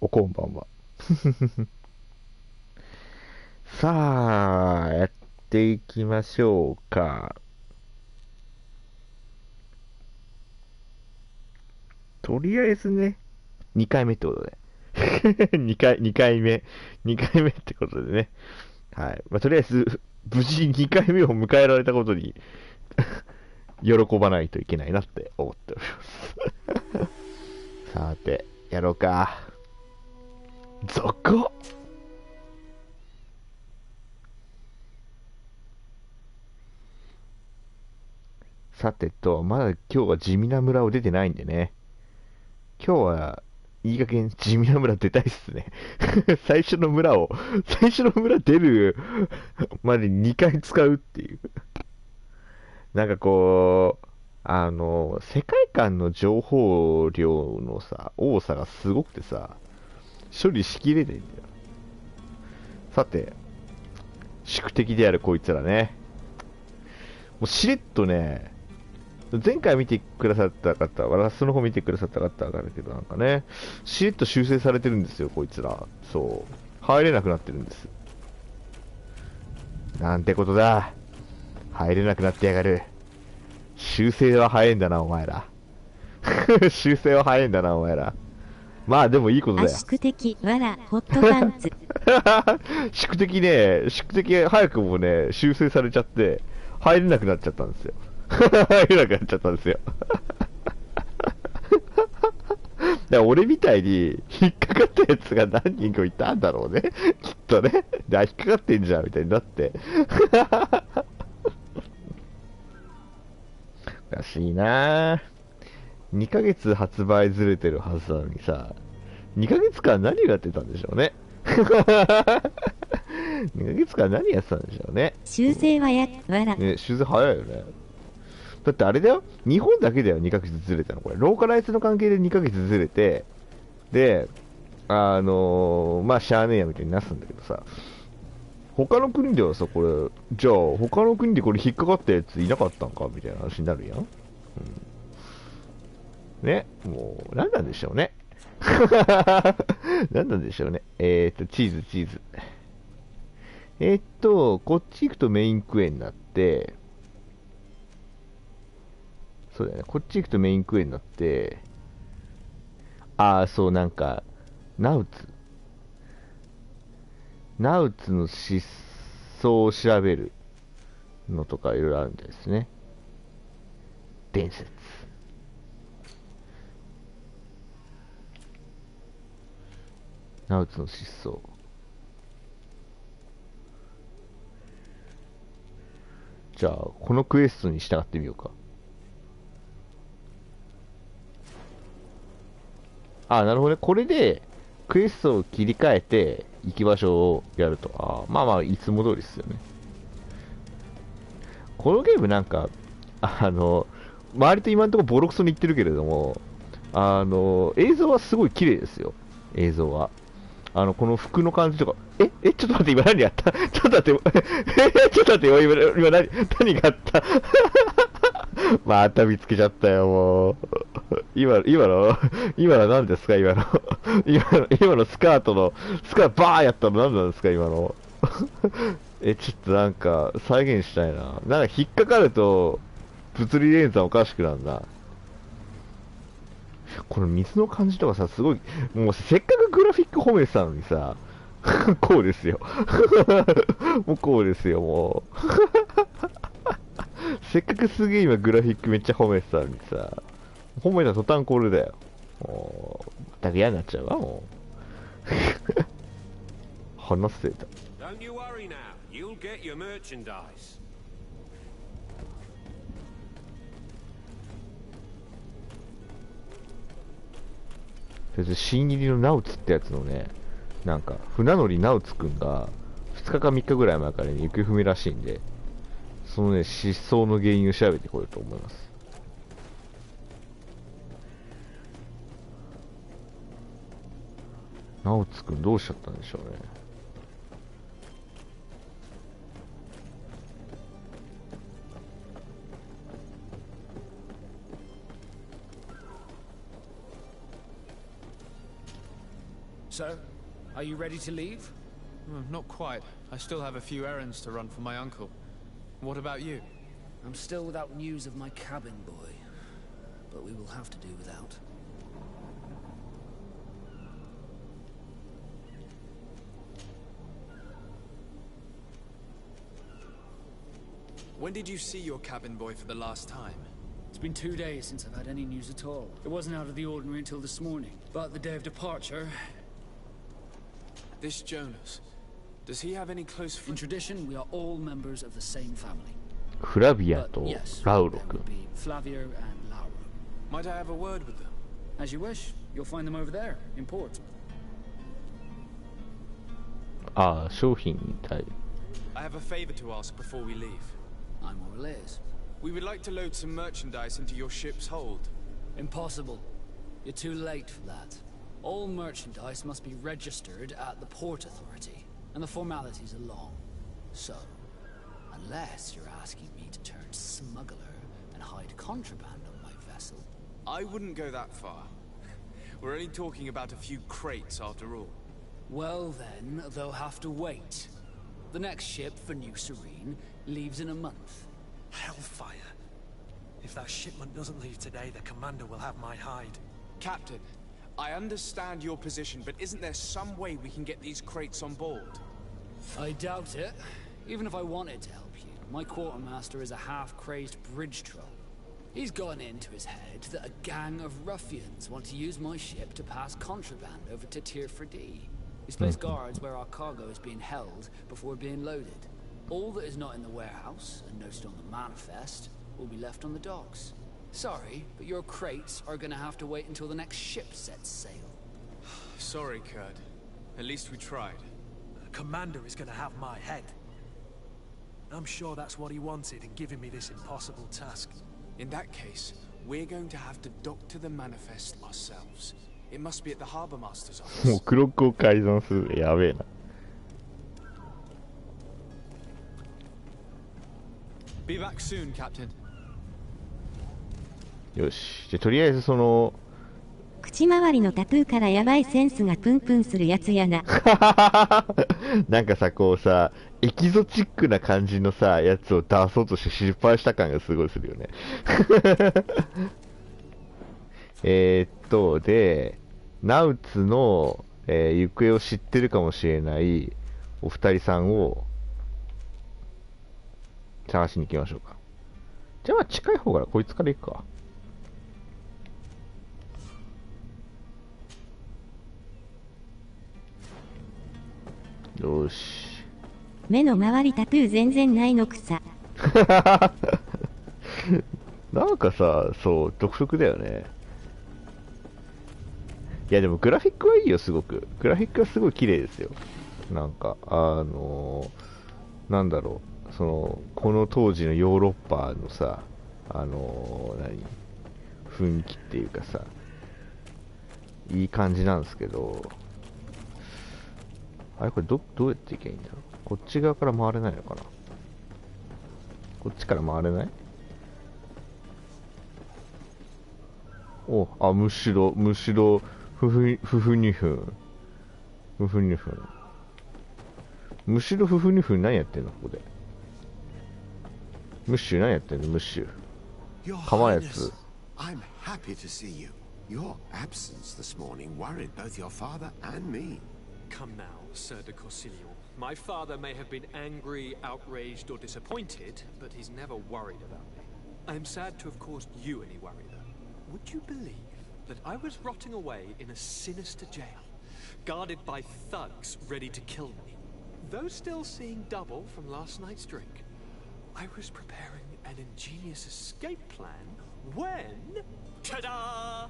おこんばんは。さあ、やっていきましょうか。とりあえずね、2回目ってことで。2回目ってことでね。はい。まあ、とりあえず、無事2回目を迎えられたことに喜ばないといけないなって思っております。さて、やろうか。続さてと、まだ今日は地味な村を出てないんでね。今日はいい加減地味な村出たいっすね。最初の村を、最初の村出るまでに2回使うっていう。なんかこう、世界観の情報量のさ、多さがすごくてさ、処理しきれないんだよ。さて、宿敵であるこいつらね。もうしれっとね、前回見てくださった方、ラストの方見てくださった方はわかるけど、なんかね、しれっと修正されてるんですよ、こいつら。そう。入れなくなってるんです。なんてことだ。入れなくなってやがる。修正は早いんだな、お前ら。修正は早いんだな、お前ら。まあでもいいことだよ。宿敵、わら、ホットパンツ。宿敵早くもね、修正されちゃって、入れなくなっちゃったんですよ。入れなくなっちゃったんですよ。だから俺みたいに引っかかったやつが何人かいたんだろうね。きっとね。で、あ、引っかかってんじゃん、みたいになって。おかしいなぁ。2ヶ月発売ずれてるはずなのにさ、2ヶ月間何をやってたんでしょうね。2ヶ月間何やってたんでしょうね。修正はや、わら。ね、修正早いよね。だってあれだよ、日本だけだよ、2ヶ月ずれたの、これ。ローカライズの関係で2ヶ月ずれて、で、まあ、しゃあねえやみたいになすんだけどさ、他の国ではさ、これ、じゃあ、他の国でこれ引っかかったやついなかったんかみたいな話になるやん。ね、もう、何なんでしょうね。何なんでしょうね。チーズ、チーズ。こっち行くとメインクエになって、そうだよね、こっち行くとメインクエになって、そう、なんか、ナウツ。ナウツの失踪を調べるのとかいろいろあるみたいですね。伝説。ナウツの失踪。じゃあ、このクエストに従ってみようか。なるほどね。これで、クエストを切り替えて、行き場所をやると。まあまあ、いつも通りですよね。このゲームなんか、あの、周りと今のところボロクソに言ってるけれども、映像はすごい綺麗ですよ。映像は。この服の感じとか、ちょっと待って、今何やったちょっと待って、ちょっと待って、今何があったまた見つけちゃったよ、もう。今の何ですか、今のスカートバーやったの何なんですか、今の。ちょっとなんか、再現したいな。なんか引っかかると、物理連鎖おかしくなるな。この水の感じとかさ、すごい、もうせっかくグラフィック褒めてたのにさ、こうですよ。もうこうですよ、もう。せっかくすげえ今グラフィックめっちゃ褒めてたのにさ、褒めた途端これだよ。もう、全く嫌になっちゃうわ、もう。話せた。Don't you worry now. You'll get your merchandise. それで新入りのナウツってやつのね、なんか、船乗りナウツくんが、2日か3日ぐらい前からね、行方不明らしいんで、そのね、失踪の原因を調べてこようと思います。ナオツくんどうしちゃったんでしょうね。So, are you ready to leave? Not quite. I still have a few errands to run for my uncle. What about you? I'm still without news of my cabin boy, but we will have to do without. When did you see your cabin boy for the last time? It's been 2 days since I've had any news at all. It wasn't out of the ordinary until this morning, but the day of departure... This Jonas, does he have any close In friends? tradition, we are all members of the same family. フラビア But と yes, ラウロ there 君 would be Flavio and Lauro. Might I have a word with them? As you wish, you'll find them over there, in port. ああ、商品に対 I have a favor to ask before we leave. I'm all ears. We would like to load some merchandise into your ship's hold. Impossible. You're too late for that. All merchandise must be registered at the Port Authority, and the formalities are long. So, unless you're asking me to turn smuggler and hide contraband on my vessel... I wouldn't go that far. We're only talking about a few crates after all. Well then, they'll have to wait. The next ship for New Serene leaves in a month. Hellfire. If that shipment doesn't leave today, the commander will have my hide. Captain, I understand your position, but isn't there some way we can get these crates on board? I doubt it. Even if I wanted to help you, my quartermaster is a half-crazed bridge troll. He's gotten into his head that a gang of ruffians want to use my ship to pass contraband over to Tier 4D. He's placed guards where our cargo is being held before being loaded. All that is not in the warehouse, and noted on the manifest, will be left on the docks. Sorry, but your crates are gonna have to wait until the next ship sets sail. Sorry, Kurt. At least we tried. The commander is gonna have my head. I'm sure that's what he wanted in giving me this impossible task. In that case, we're going to have to dock to the manifest ourselves. It must be at the harbor master's もう office. クロックを改ざんする。やべえな。Be back soon, Captain. よし。じゃあとりあえずその、口周りのタトゥーからやばいセンスがプンプンするやつやな。なんかさ、こうさ、エキゾチックな感じのさ、やつを出そうとして失敗した感がすごいするよね。で、ナウツの、行方を知ってるかもしれないお二人さんを探しに行きましょうか。じゃあまあ近い方からこいつから行くか。よし。目の周りタトゥー全然ないのくさ。なんかさ、そう、独特だよね。いやでもグラフィックはいいよ、すごく。グラフィックはすごい綺麗ですよ。なんか、なんだろう、その、この当時のヨーロッパのさ、雰囲気っていうかさ、いい感じなんですけど、あれこれどうやって行けばいいんだろう。こっち側から回れないのかな。こっちから回れない？お、むしろ、ふふ2分。ふふ2分。むしろふふ2分何やってんのここで。ムッシュ何やってんのムッシュ。 Your かまやつ。 Highness, I'm happy to see you. Your absence this morning worried both your father and me. Come now, Sir de Corsilio. My father may have been angry, outraged, or disappointed, but he's never worried about me. I am sad to have caused you any worry, though. Would you believe that I was rotting away in a sinister jail, guarded by thugs ready to kill me? Though still seeing double from last night's drink, I was preparing an ingenious escape plan when... Ta-da!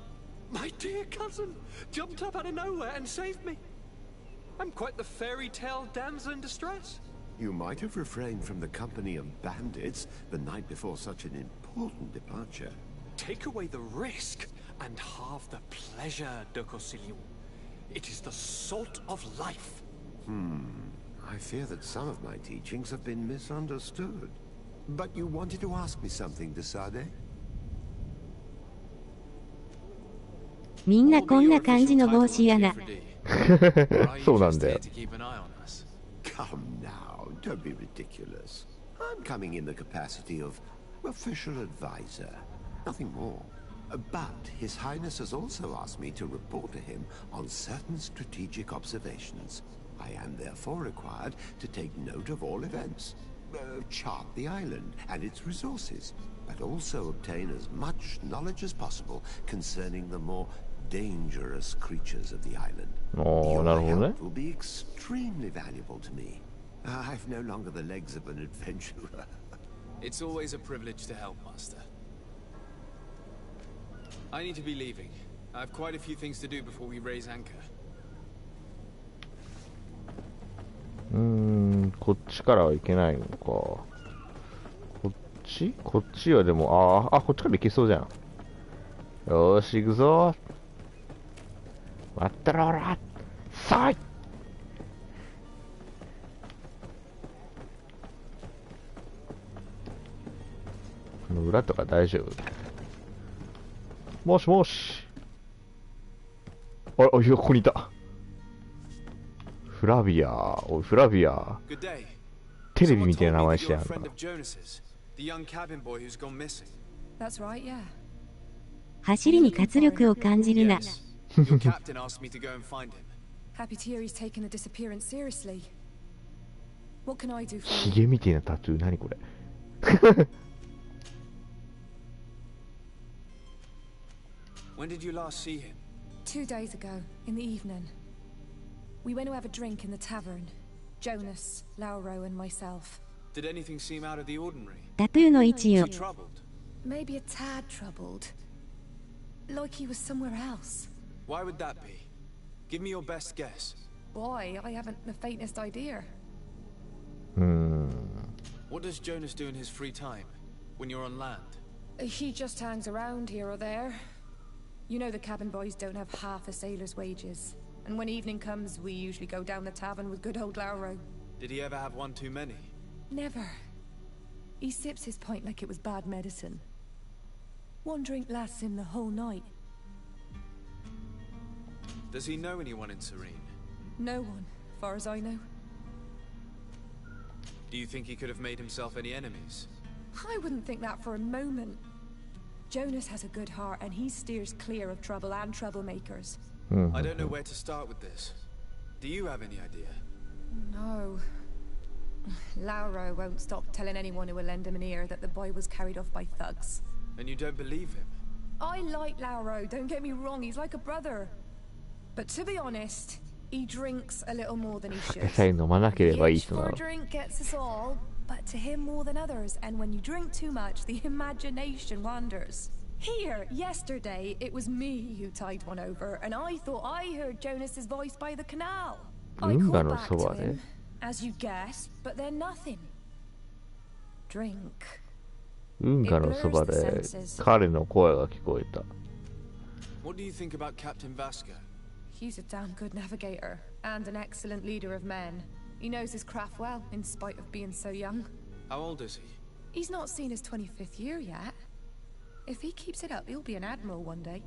My dear cousin jumped up out of nowhere and saved me. I'm quite the fairy tale damsel in distress. You might have refrained from the company of bandits the night before such an important departure. Take away the risk and halve the pleasure, de Corsilio. It is the salt of life. I fear that some of my teachings have been misunderstood. But you wanted to ask me something, de Sade? みんなこんな感じの帽子やな。そうなんだよ。 To keep an eye on us. Come now, don't be ridiculous. I'm coming in the capacity of official advisor, nothing more. But His Highness has also asked me to report to him on certain strategic observations. I am therefore required to take note of all events, chart the island and its resources, but also obtain as much knowledge as possible concerning the more dangerous creatures of the island. Your help will be extremely valuable to me. I've no longer the legs of an adventurer. It's always a privilege to help, Master. I need to be leaving. I have quite a few things to do before we raise anchor. こっちからはいけないのか。こっちはでも、こっちから行けそうじゃん。よーし、行くぞ。待ったらおら。さい。この裏とか大丈夫？もしもし。いや、ここにいた。フラビア、おい、フラビア。テレビみたいな名前してやるな。走りに活力を感じるな。ヒゲみたいなタトゥー、何これ。When did you last see him? 2 days ago, in the evening. We went to have a drink in the tavern. Jonas, Lauro, and myself. Did anything seem out of the ordinary? タトゥーの位置を。 Maybe a tad troubled. Like he was somewhere else. Why would that be? Give me your best guess. Boy, I haven't the faintest idea. What does Jonas do in his free time, when you're on land? He just hangs around here or there. You know the cabin boys don't have half a sailor's wages. And when evening comes, we usually go down the tavern with good old Lauro. Did he ever have one too many? Never. He sips his pint like it was bad medicine. One drink lasts him the whole night. Does he know anyone in Serene? No one, far as I know. Do you think he could have made himself any enemies? I wouldn't think that for a moment. Jonas has a good heart and he steers clear of trouble and troublemakers. I don't know where to start with this. Do you have any idea? No. Lauro won't stop telling anyone who will lend him an ear that the boy was carried off by thugs. And you don't believe him? I like Lauro, don't get me wrong, he's like a brother. But to be honest, he drinks a little more than he should. The itch for a drink gets us all, but to him more than others, and when you drink too much, the imagination wanders. Here, yesterday, it was me who tied one over, and I thought I heard Jonas's voice by the canal. I called back to him, as you guessed, but then nothing. Drink. 運河のそばで彼の声が聞こえた。What do you think about Captain Vasco? He's a damn good navigator, and an excellent leader of men. He knows his craft well, in spite of being so young. How old is he? He's not seen his 25th year yet. If he keeps it up, he'll be an admiral one day.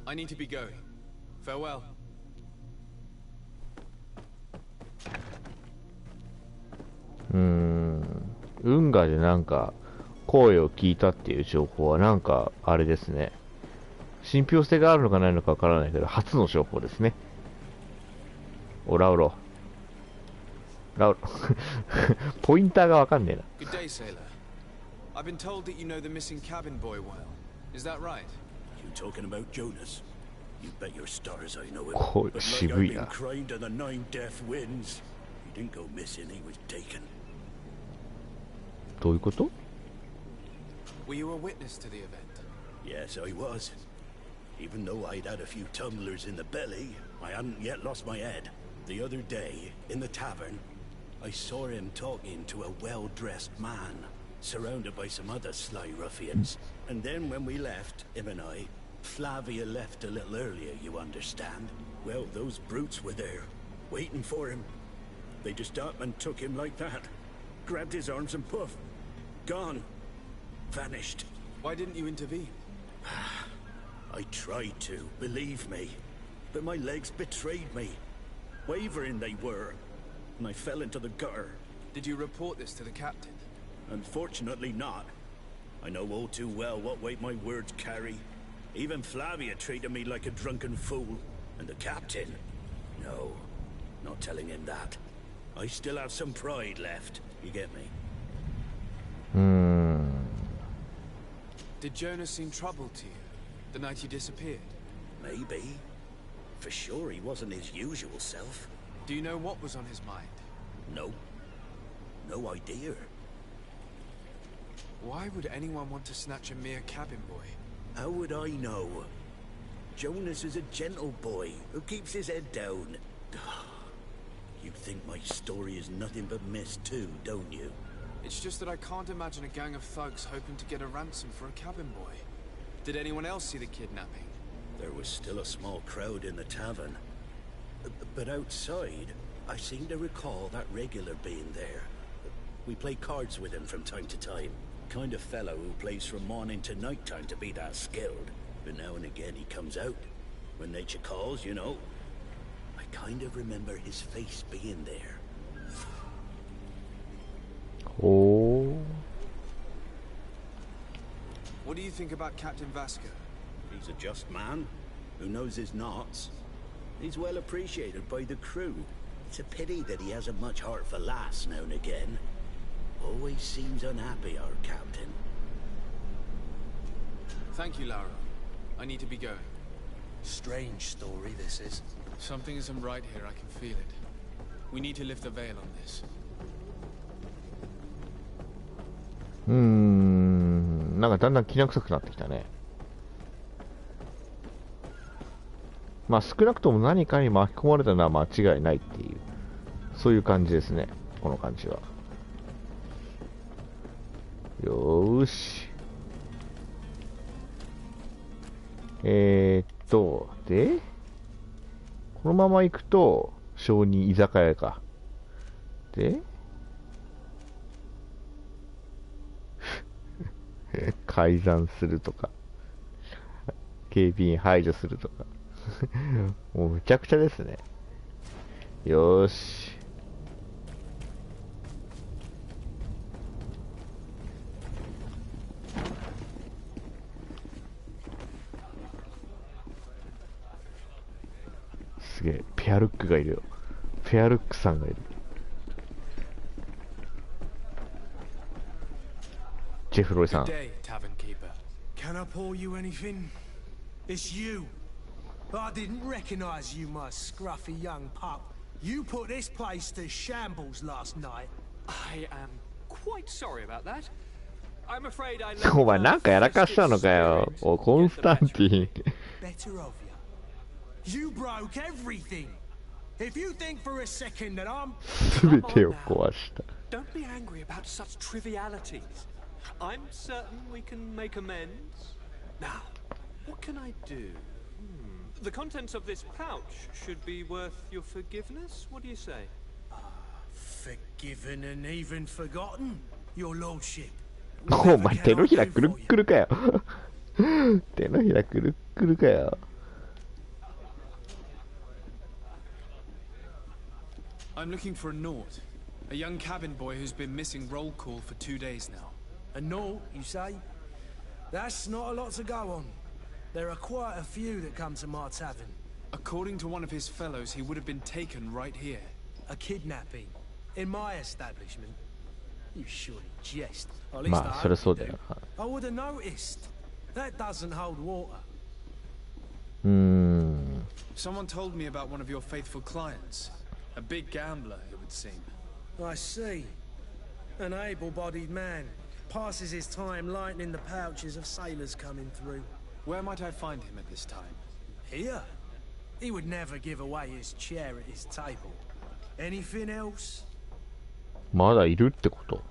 I need to be going. Farewell. 運河でなんか声を聞いたっていう情報はなんかあれですね。信憑性があるのかないのかわからないけど、初の情報ですね。ラウロ。ポインターがわかんねえな。Good day, sailor. I've been told that you know the missing cabin boy well. Is that right? You talking about Jonas? You bet your stars I know him. But like I've been crying to the 9 death winds. He didn't go missing, he was taken. どういうこと? Were you a witness to the event? Yes, I was. Even though I'd had a few tumblers in the belly, I hadn't yet lost my head. The other day, in the tavern, I saw him talking to a well-dressed man, surrounded by some other sly ruffians. And then when we left, him and I, Flavia left a little earlier, you understand. Well, those brutes were there, waiting for him. They just up and took him like that. Grabbed his arms and poof. Gone. Vanished. Why didn't you intervene? I tried to, believe me, but my legs betrayed me. Wavering they were, and I fell into the gutter. Did you report this to the captain? Unfortunately not. I know all too well what weight my words carry. Even Flavia treated me like a drunken fool. And the captain? No, not telling him that. I still have some pride left. You get me? Did Jonas seem troubled to you the night you disappeared? Maybe. For sure he wasn't his usual self. Do you know what was on his mind? No. No idea. Why would anyone want to snatch a mere cabin boy? How would I know? Jonas is a gentle boy who keeps his head down. You think my story is nothing but mess too, don't you? It's just that I can't imagine a gang of thugs hoping to get a ransom for a cabin boy. Did anyone else see the kidnapping? There was still a small crowd in the tavern. But outside, I seem to recall that regular being there. We play cards with him from time to time. Kind of fellow who plays from morning to night time to be that skilled. But now and again he comes out. When nature calls, you know. I kind of remember his face being there. Oh. What do you think about Captain Vasco? He's a just man who knows his knots. He's well appreciated by the crew. It's a pity that he hasn't much heart for lass now and again. Always seems unhappy, our captain. Thank you, Lara. I need to be going. Strange story, this is. Something isn't right here, I can feel it. We need to lift the veil on this. なんかだんだんきな臭くなってきたね。まあ少なくとも何かに巻き込まれたのは間違いないっていう、そういう感じですね、この感じは。よーし。で、このまま行くと、小児居酒屋か。で、改ざんするとか、警備員排除するとか。もうむちゃくちゃですね。よーし。すげえ、ペアルックがいるよ。ペアルックさんがいる。ジェフロイさん。Good day, tavern keeper. Can I pour you anything? It's you. I didn't recognize you, my scruffy young pup. You put this place to shambles last night. I am quite sorry about that. I'm afraid I お前なんかやらかしたのかよ。お、コンスタンティン。Better of you. You broke everything. If you think for a second that I'm すべてを壊した。Don't be angry about such trivialities. I'm certain we can make amends. Now, what can I do? The contents of this pouch should be worth your forgiveness. What do you say? Forgiven and even forgotten, your lordship. お前手のひらくるっくるかよ。手のひらくるっくるかよ。I'm looking for a Naut, a young cabin boy who's been missing roll call for 2 days now. A Naut, you say? That's not a lot to go on. There are quite a few that come to my tavern. According to one of his fellows, he would have been taken right here. A kidnapping? In my establishment? You surely jest. Or at least I hope you do. I would have noticed. That doesn't hold water. Someone told me about one of your faithful clients. A big gambler, it would seem. I see. An able-bodied man. Passes his time lightening the pouches of sailors coming through. Where might I find him at this time? Here? He would never give away his chair at his table. Anything else? まだいるってこと。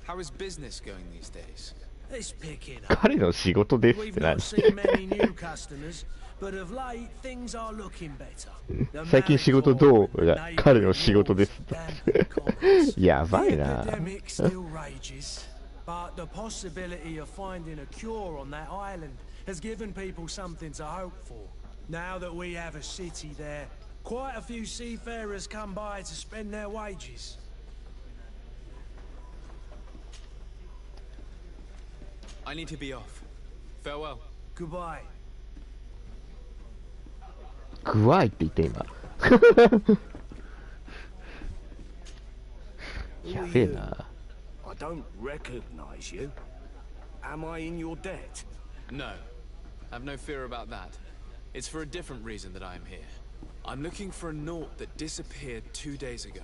How is business going these days? It's picking up. 彼の仕事ですって We've 何 not seen many new customers, but of late things are looking better. 最近仕事どうが彼の仕事ですって。やばいな。The epidemic still rages. But the possibility of finding a cure on that island has given people something to hope for. Now that we have a city there, quite a few seafarers come by to spend their wages. I need to be off. Farewell. Goodbye. グワイって言って今。やべえな。I don't recognize you. Am I in your debt? No. Have no fear about that. It's for a different reason that I am here. I'm looking for a naut that disappeared 2 days ago,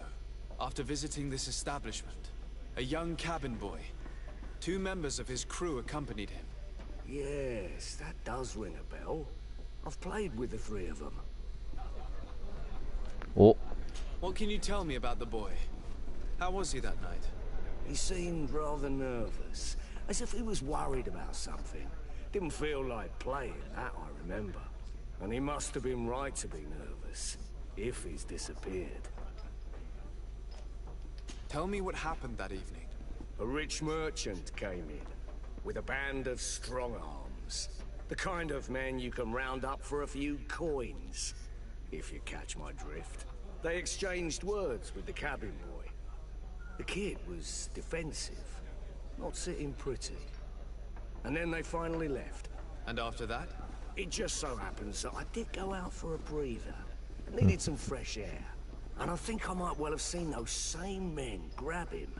after visiting this establishment. A young cabin boy. 2 members of his crew accompanied him. Yes, that does ring a bell. I've played with the 3 of them. Oh. What can you tell me about the boy? How was he that night? He seemed rather nervous, as if he was worried about something. Didn't feel like playing, that I remember. And he must have been right to be nervous, if he's disappeared. Tell me what happened that evening. A rich merchant came in, with a band of strong arms. The kind of men you can round up for a few coins, if you catch my drift. They exchanged words with the cabin boy. The kid was defensive, not sitting pretty. And then they finally left. And after that? It just so happens that I did go out for a breather. Needed some fresh air. And I think I might well have seen those same men grab him.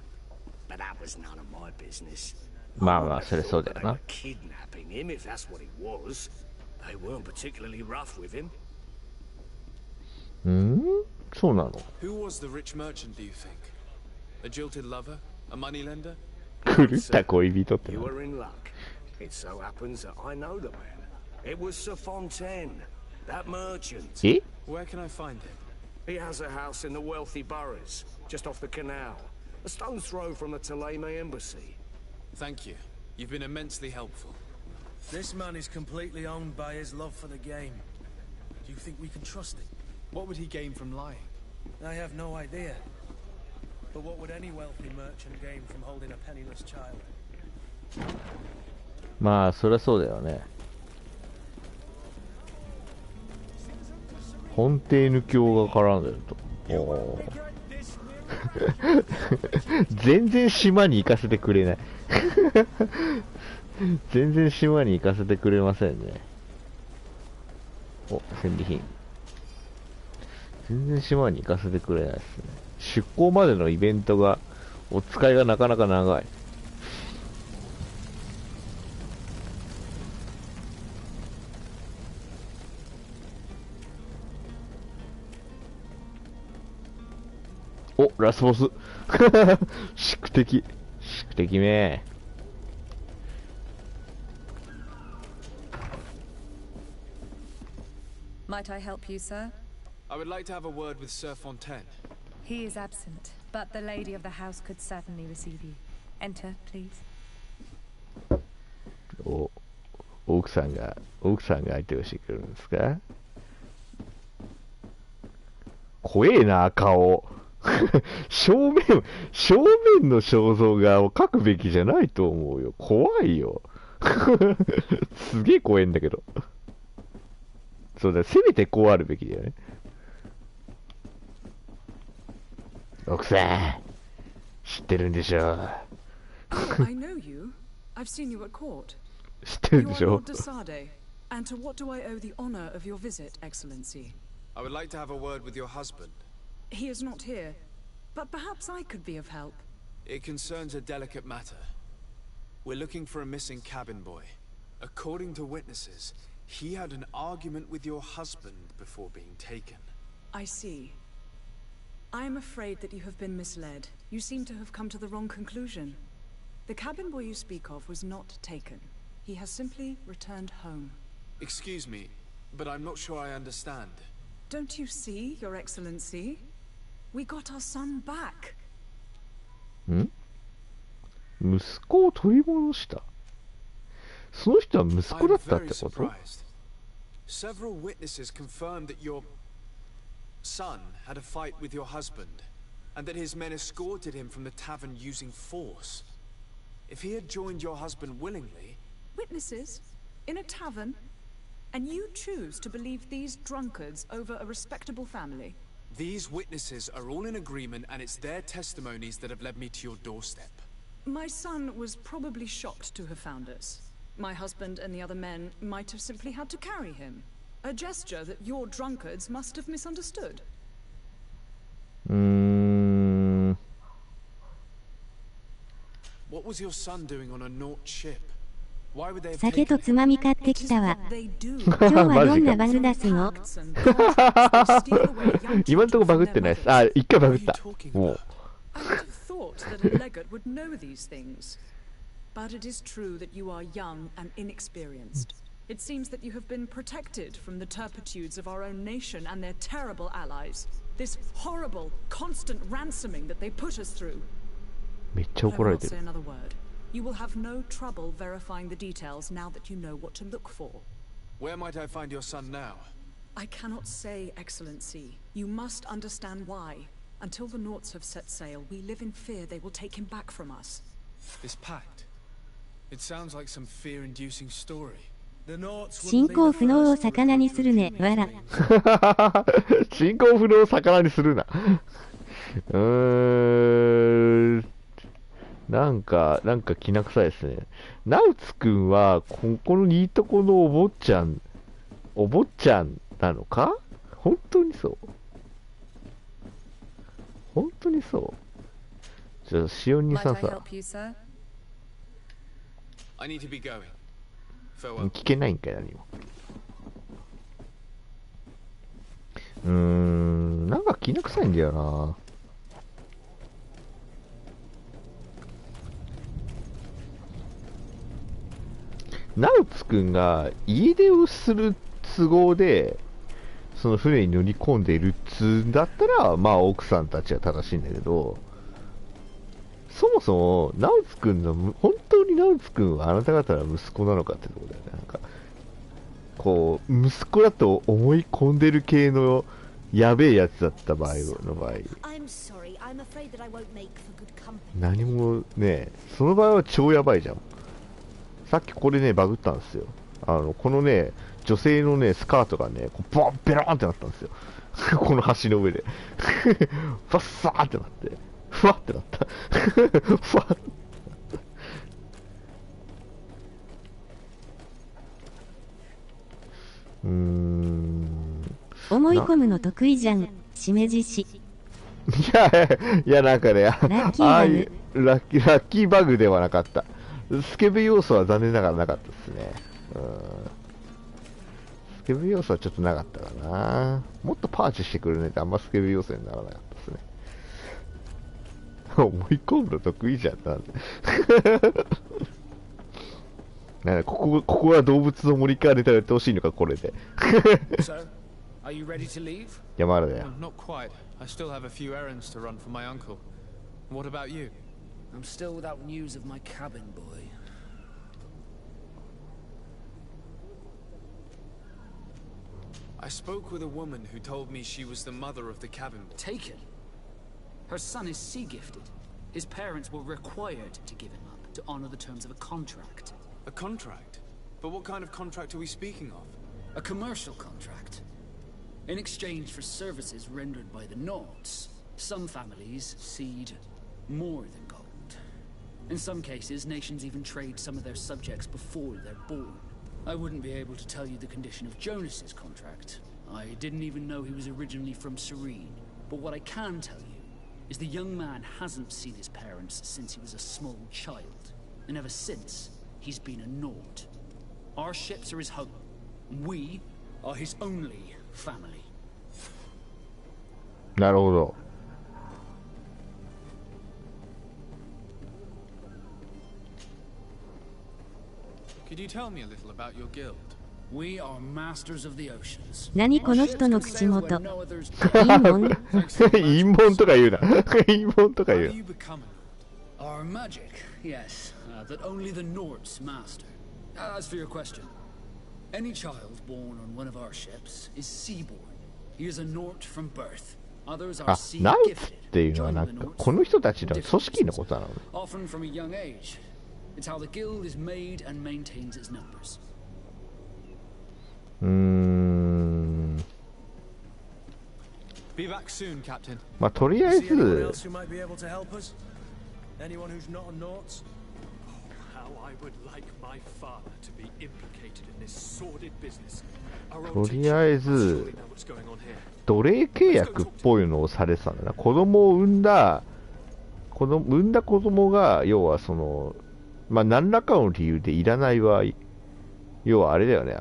But that was none of my business. まあまあ、それそうだよな。 Kidnapping him, if that's what he was. They weren't particularly rough with him. そうなの Who was the rich merchant, do you think? A jilted lover? A moneylender? 狂った恋人って You were in luck. It so happens that I know the man. It was Sir Fontaine, that merchant. え Where can I find him? He has a house in the wealthy boroughs, just off the canal. A stone's throw from the Taleme embassy. Thank you. You've been immensely helpful. This man is completely owned by his love for the game. Do you think we can trust him? What would he gain from lying? I have no idea. But what would any wealthy merchant gain from holding a penniless child? まあ、そりゃそうだよね。本邸抜教が絡んでると。お全然島に行かせてくれない。全然島に行かせてくれませんね。お、戦利品。全然島に行かせてくれないですね。出港までのイベントが、お使いがなかなか長い。お、ラスボス。宿敵。宿敵め。Might I help you, sir? I would like to have a word with Sir Fontaine. He is absent, but the lady of the house could certainly receive you. Enter, please. お、奥さんが相手をしてくるんですか？怖えな、顔。正面の肖像画を描くべきじゃないと思うよ。怖いよ。すげえ怖いんだけど。そうだ、せめてこうあるべきだよね。奥さん、知ってるんでしょ。I know you. I've seen you at court. 知ってるん You で are しょ。 Lord de Sade. And to what do I owe the honor of your visit, Excellency? I would like to have a word with your husband. He is not here, but perhaps I could be of help. It concerns a delicate matter. We're looking for a missing cabin boy. According to witnesses, he had an argument with your husband before being taken. I see. I am afraid that you have been misled. You seem to have come to the wrong conclusion. The cabin boy you speak of was not taken. He has simply returned home. Excuse me, but I'm not sure I understand. Don't you see, Your Excellency? We got our son back. ん？息子を取り戻した。その人は息子だったってこと？ Several witnesses confirmed that your son had a fight with your husband, and that his men escorted him from the tavern using force. If he had joined your husband willingly... Witnesses? In a tavern? And you choose to believe these drunkards over a respectable family? These witnesses are all in agreement, and it's their testimonies that have led me to your doorstep. My son was probably shocked to have found us. My husband and the other men might have simply had to carry him. A gesture that your drunkards must have misunderstood. What was your son doing on a Naut ship? Why would they have 酒 taken と him? つまみ買ってきたわ。今日はどんなバグ出すの？今んとこバグってないです。あ、一回バグった。もう。I would have thought that a legate would know these things. But it is true that you are young and inexperienced. It seems that you have been protected from the turpitudes of our own nation and their terrible allies. This horrible, constant ransoming that they put us through. めっちゃ怒られて I will る。 not say another word. You will have no trouble verifying the details now that you know what to look for. Where might I find your son now? I cannot say, Excellency. You must understand why. Until the Nauts have set sail, we live in fear they will take him back from us. This pact. It sounds like some fear-inducing story. 進行不能を魚にするね、わら。進行不能を魚にするな。なんかきな臭いですね。ナウツくんは、ここのいいとこのお坊ちゃんなのか？本当にそう？本当にそう？じゃあ、シオンにさんさ、聞けないんかい、何も。なんかきな臭いんだよな。ナウツくんが家出をする都合でその船に乗り込んでいるっつんだったら、まあ奥さんたちは正しいんだけど、そもそもナウツくんの本当にナウツくんはあなた方の息子なのかってところだよね。なんかこう息子だと思い込んでる系のやべえやつだった場合の場合、何もね、その場合は超やばいじゃん。さっきこれね、バグったんですよ。このね、女性のね、スカートがね、こうボンベローンってなったんですよ。この橋の上で。ファッサーってなって、ふわってなった。ふわっ。思い込むの得意じゃん、しめじし。いや、なんかね、ああいうラッキーバグではなかった。スケベ要素は残念ながらなかったですね。スケベ要素はちょっとなかったかな。もっとパーチしてくるねってあんまスケベ要素にならなかったですね。思い込むの得意じゃんなんで。なんでここは動物の森からネタやってほしいのか、これで。いや、まだだよ。Not quite. I still have a few errands to run for my uncle. What about you? I'm still without news of my cabin boy. I spoke with a woman who told me she was the mother of the cabin boy. Taken? Her son is sea gifted. His parents were required to give him up to honor the terms of a contract. A contract? But what kind of contract are we speaking of? A commercial contract. In exchange for services rendered by the Nauts, some families cede more than gold. In some cases, nations even trade some of their subjects before they're born. I wouldn't be able to tell you the condition of Jonas's contract. I didn't even know he was originally from Serene. But what I can tell you is the young man hasn't seen his parents since he was a small child. And ever since, he's been a Naut. Our ships are his home. We are his only family. なるほど。Could you tell me a little about your guild? We are masters of the oceans. 何この人の口元。陰門。陰門とか言うな。陰門とか言う。Our magic, yes, that only the Nauts master. As for your question, any child born on one of our ships is seaborn. He is a Naut from birth. Others are sea ナウツっていうのはなんかこの人たちの組織のことなの？ Often from a young age. It's how the guild is made and maintains its numbers. 'Be back soon, Captain. まあとりあえ See anyone ず else who might be able to help us? Anyone who's not a Nauts? How I would like my father to be implicated in this sordid business. とりあえず奴隷契約っぽいのをされてたんだな。子供を産んだ子供が要はそのまあ何らかの理由でいらない場合、要はあれだよね、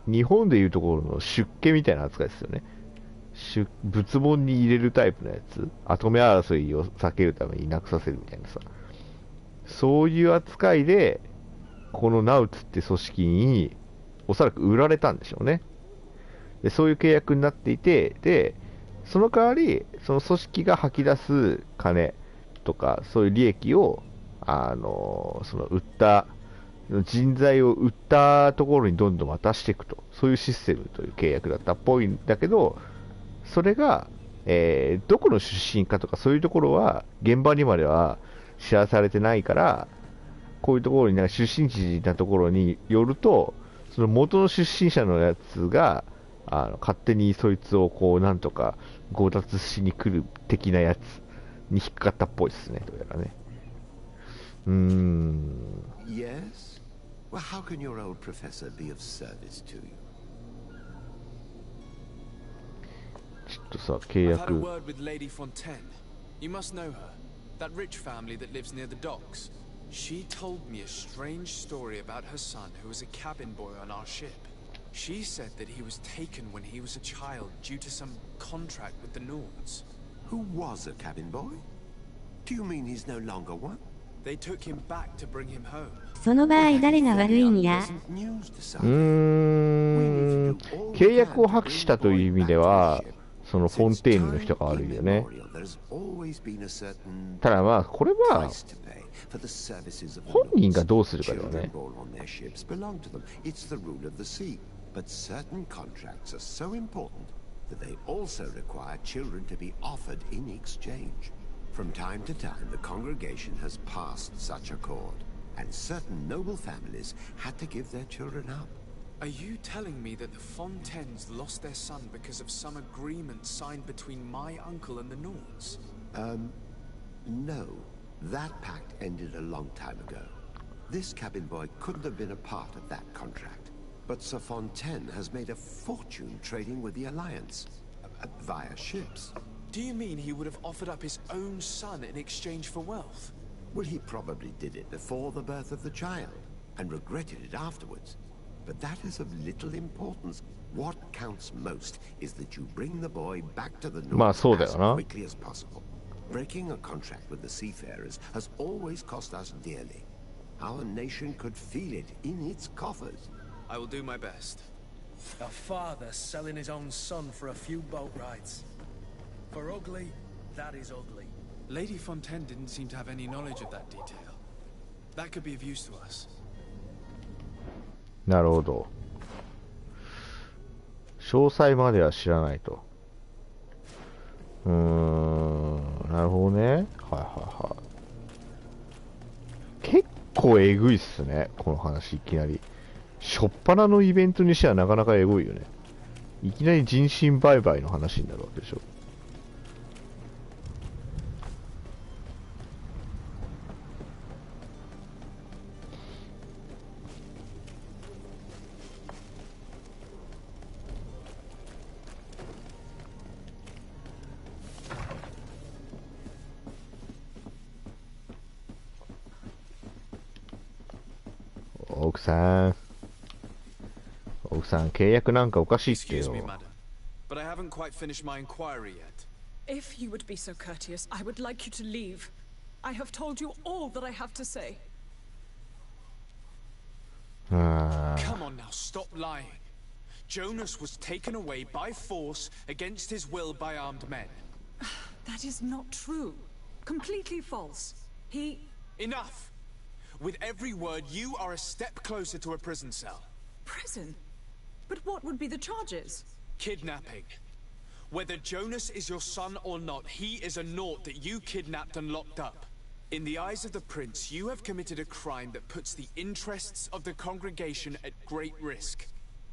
日本でいうところの出家みたいな扱いですよね。仏門に入れるタイプのやつ、跡目争いを避けるためにいなくさせるみたいなさ、そういう扱いでこのナウツって組織におそらく売られたんでしょうね。でそういう契約になっていて、でその代わりその組織が吐き出す金とかそういう利益をその売った人材を売ったところにどんどん渡していくと、そういうシステムという契約だったっぽいんだけど、それが、どこの出身かとかそういうところは現場にまでは知らされてないから、こういうところになんか出身地なところによると、その元の出身者のやつが勝手にそいつをこうなんとか強奪しに来る的なやつに引っかかったっぽいですね、どうやらね。Yes? Well, how can your old professor be of service to you? ちょっとさ、契 I've had a 約。 word with Lady Fontaine. You must know her. That rich family that lives near the docks. She told me a strange story about her son who was a cabin boy on our ship. She said that he was taken when he was a child due to some contract with the Nords. Who was a cabin boy? Do you mean he's no longer one? They took him back to bring him home. その場合誰が悪いんや。契約を破棄したという意味では、そのフォンテーヌの人が悪いよね。ただまあ、これは、本人がどうするかだよね。But certain contracts are so important that they also require children to be offered in exchange. From time to time, the congregation has passed such accord, and certain noble families had to give their children up. Are you telling me that the Fontaines lost their son because of some agreement signed between my uncle and the Nords? No. That pact ended a long time ago. This cabin boy couldn't have been a part of that contract. But Sir Fontaine has made a fortune trading with the Alliance, via ships. Do you mean he would have offered up his own son in exchange for wealth? Well, he probably did it before the birth of the child, and regretted it afterwards. But that is of little importance. What counts most is that you bring the boy back to the North as quickly as possible. Breaking a contract with the seafarers has always cost us dearly. Our nation could feel it in its coffers. I will do my best. A father selling his own son for a few boat rides. For ugly, that is ugly. Lady Fontaine didn't seem to have any knowledge of that detail. That could be of use to us. なるほど。詳細までは知らないと。なるほどね。はいはいはい。結構えぐいっすね、この話いきなり。初っ端のイベントにしてはなかなかエゴいよね。いきなり人身売買の話になるわけでしょ。奥さん、契約なんかおかしいってよ。 Excuse me, madam, but I haven't quite finished my inquiry yet. If you would be so courteous, I would like you to leave. I have told you all that I have to say. Come on now, stop lying. Jonas was taken away by force against his will by armed men. That is not true. Completely false. He... Enough! With every word, you are a step closer to a prison cell. Prison? But what would be the charges? Kidnapping. Whether Jonas is your son or not, he is a Naut that you kidnapped and locked up. In the eyes of the prince, you have committed a crime that puts the interests of the congregation at great risk.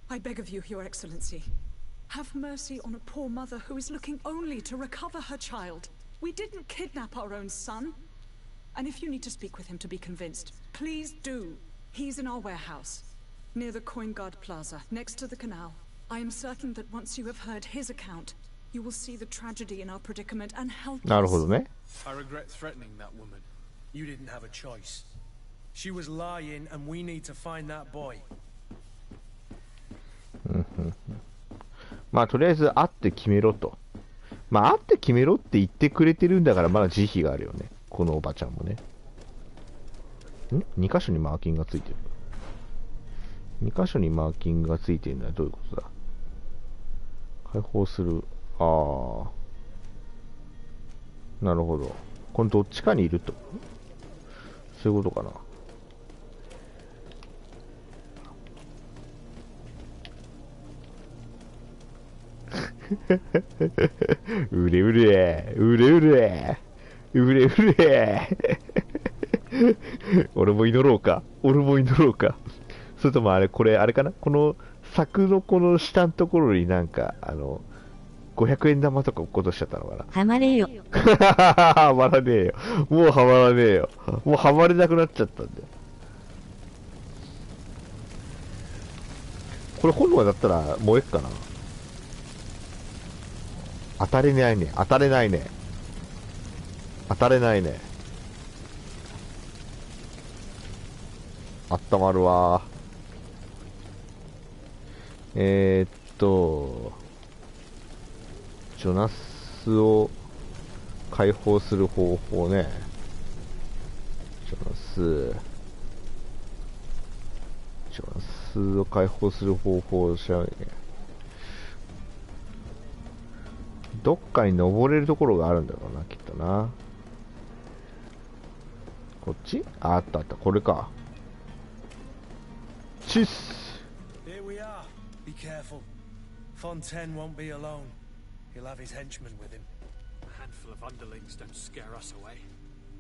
I beg of you, Your Excellency. Have mercy on a poor mother who is looking only to recover her child. We didn't kidnap our own son. And if you need to speak with him to be convinced, please do. He's in our warehouse, near the Coin Guard Plaza, next to the canal. I am certain that once you have heard his account, you will see the tragedy in our predicament and help us. なるほどね。I regret threatening that woman. You didn't have a choice. She was lying, and we need to find that boy. まあとりあえず会って決めろと。まあ会って決めろって言ってくれてるんだから、まだ慈悲があるよね。このおばちゃんもね。2箇所にマーキングがついてる。2箇所にマーキングがついてるのはどういうことだ。解放する。ああ。なるほど。このどっちかにいると。そういうことかな。うれうれうれうれうれうれ俺も祈ろうか。俺も祈ろうか。それともあれ、これあれかな、この柵のこの下のところになんか500円玉とか落っことしちゃったのかな。はまれよ。はまらねえよ。もうはまらねえよ。もうはまれなくなっちゃったんだよ。これ炎だったら燃えっかな。当たれないね。当たれないね。当たれないね。あったまるわ。ジョナスを解放する方法ね。ジョナスを解放する方法を知らないね。どっかに登れるところがあるんだろうな、きっとな。こっち？あったあった、これか。チッス。Here we are. Be careful. Fontaine won't be alone. He'll have his henchmen with him. A handful of underlings don't scare us away.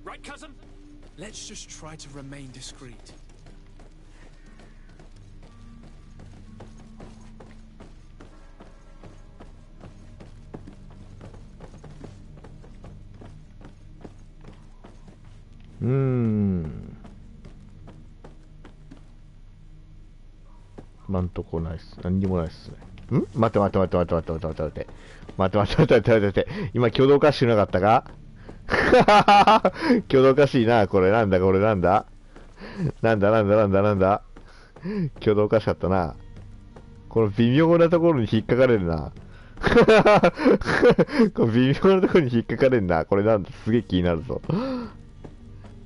Right, cousin? Let's just try to remain discreet.今んとこないっす。何にもないっすね。待って。今挙動おかしくなかったか挙動おかしいな。これなんだ挙動おかしかったな。この微妙なところに引っかかれるな。この微妙なところに引っかかれるな。これなんだ、すげえ気になるぞ。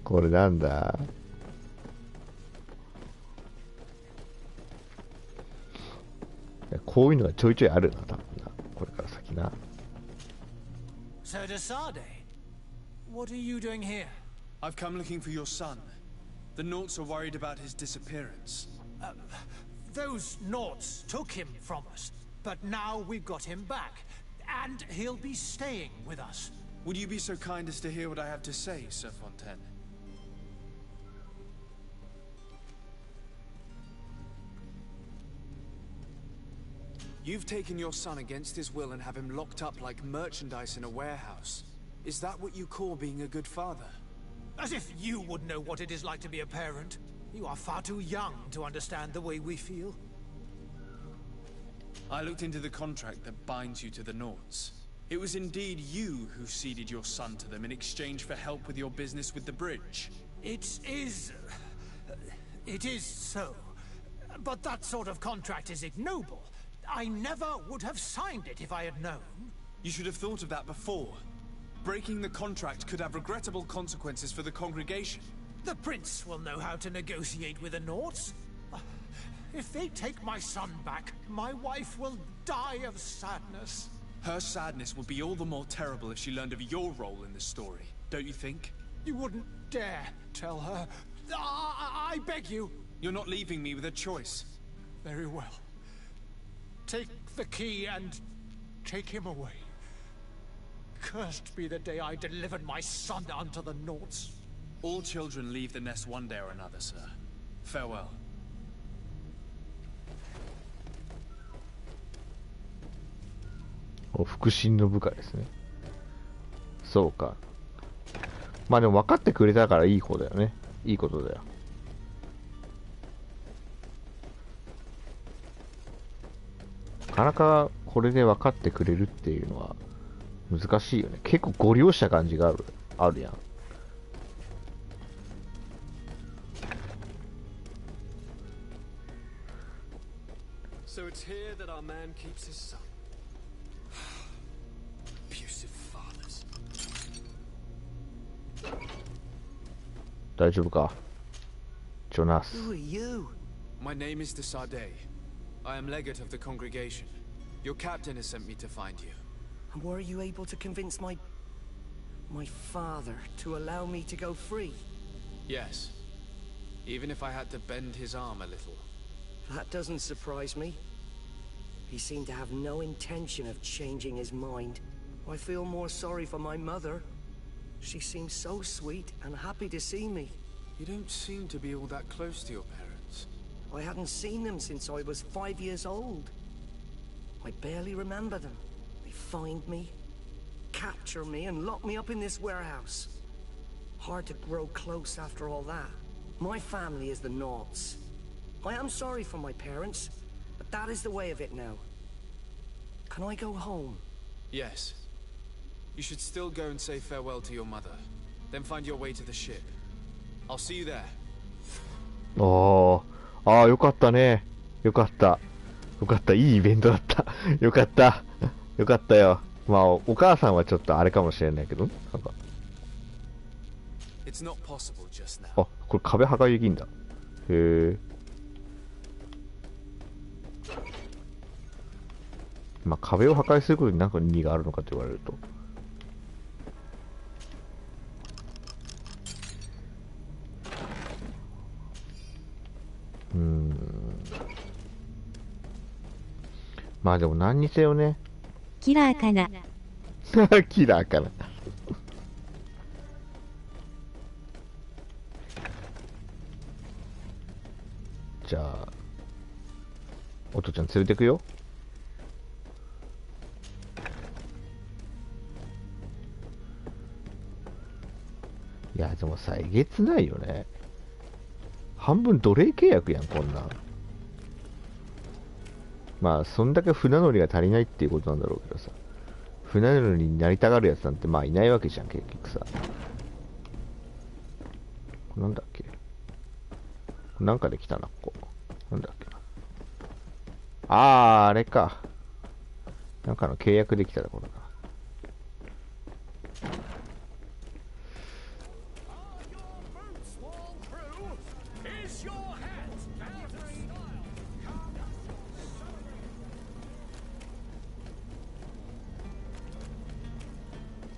これなんだ。こういうのがちょいちょいあるな、多分な。これから先な。Sir Desade, what are you doing here? I've come looking for your son. The Naughts are worried about his disappearance. Those Naughts took him from us, but now we've got him back, and he'll be staying with us. Would you be so kind as to hear what I have to say, Sir Fontaine? You've taken your son against his will and have him locked up like merchandise in a warehouse. Is that what you call being a good father? As if you would know what it is like to be a parent. You are far too young to understand the way we feel. I looked into the contract that binds you to the Naughts. It was indeed you who ceded your son to them in exchange for help with your business with the bridge. It is so. But that sort of contract is ignoble. I never would have signed it if I had known. You should have thought of that before. Breaking the contract could have regrettable consequences for the congregation. The prince will know how to negotiate with the Naughts. If they take my son back, my wife will die of sadness. Her sadness will be all the more terrible if she learned of your role in this story, don't you think? You wouldn't dare tell her. I beg you. You're not leaving me with a choice. Very well. Take the key and take him away. Cursed be the day I delivered my son unto the Naughts. All children leave the nest one day or another, sir. Farewell. 腹心の部下ですね。そうか。まあでも分かってくれたからいい方だよね。いいことだよ。なかなかこれで分かってくれるっていうのは難しいよね。結構ご了した感じがあるやん。So it's here that our man keeps his son. Abusive fathers. 大丈夫か、ジョナス。 Who are you? My name is Desade. I am legate of the congregation. Your captain has sent me to find you. And were you able to convince my father to allow me to go free? Yes. Even if I had to bend his arm a little. That doesn't surprise me. He seemed to have no intention of changing his mind. I feel more sorry for my mother. She seemed so sweet and happy to see me. You don't seem to be all that close to your parents. I hadn't seen them since I was 5 years old. I barely remember them. They find me, capture me, and lock me up in this warehouse. Hard to grow close after all that. My family is the Naughts. I am sorry for my parents, but that is the way of it now. Can I go home? Yes. You should still go and say farewell to your mother. Then find your way to the ship. I'll see you there. ああ、よかったね。よかった。よかった。いいイベントだった。よかった。よかったよ。まあ、お母さんはちょっとあれかもしれないけど、なんか。It's not possible just now. あ、これ壁破壊できんだ。へえ。まあ、壁を破壊することに何か意味があるのかと言われると。まあでも何にせよね。キラーかな。キラーかな。じゃあ、お父ちゃん連れてくよ。いや、でもさ、えげつないよね。半分奴隷契約やん、こんなん。まあ、そんだけ船乗りが足りないっていうことなんだろうけどさ。船乗りになりたがるやつなんてまあいないわけじゃん、結局さ。なんだっけ、なんかできたな、ここ。なんだっけな。あれか。なんかの契約できたところだ。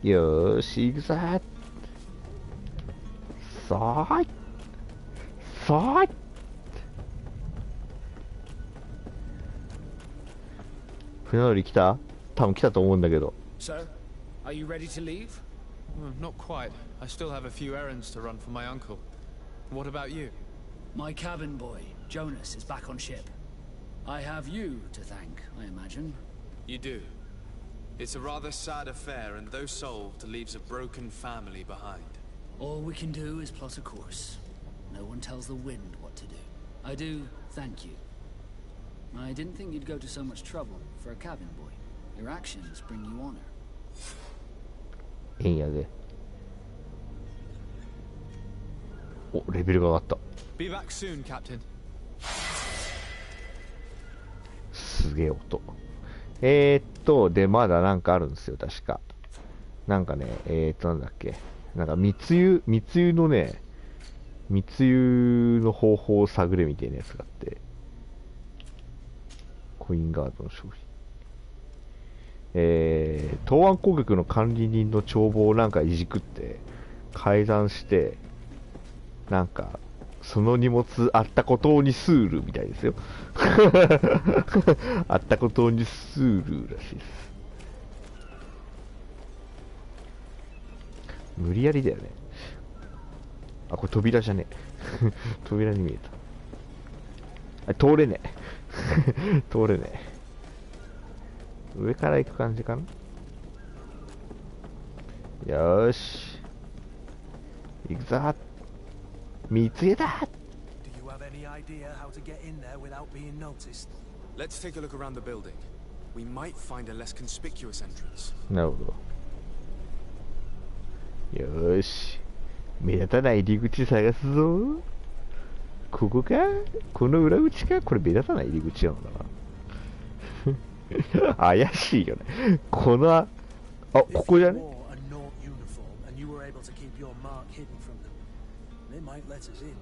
よーし、行くぞー。さーい。さーい。船乗り来た？多分来たと思うんだけど。So, are you ready to leave? Not quite. I still have a few errands to run for my uncle. What about you? My cabin boy, Jonas, is back on ship. I have you to thank, I imagine. You do. It's a rather sad affair, and though solved, leaves a broken family behind. All we can do is plot a course. No one tells the wind what to do. I do thank you. I didn't think you'd go to so much trouble for a cabin boy. Your actions bring you honor. いいやで。お、レベルが上がった。Be back soon, Captain. すげえ音。で、まだなんかあるんですよ、確か。なんかね、なんだっけ。なんか密輸のね、密輸の方法を探れみたいなやつがあって。コインガードの商品。東湾攻撃の管理人の帳簿をなんかいじくって、改ざんして、なんか、その荷物あったことにスールみたいですよ。あったことにスールらしいです。無理やりだよね。あ、これ扉じゃねえ。扉に見えた。あ、通れねえ。通れねえ。上から行く感じかな。よーし。行くぞ。見つけた。Do you have any idea how to get in there without being noticed? Let's take a look around the building. We might find a less conspicuous entrance. なるほど。よーし。目立たない入り口探すぞ。ここか？この裏口か？これ目立たない入り口なのかな。怪しいよね。この、あ、ここじゃね？ They might let us in,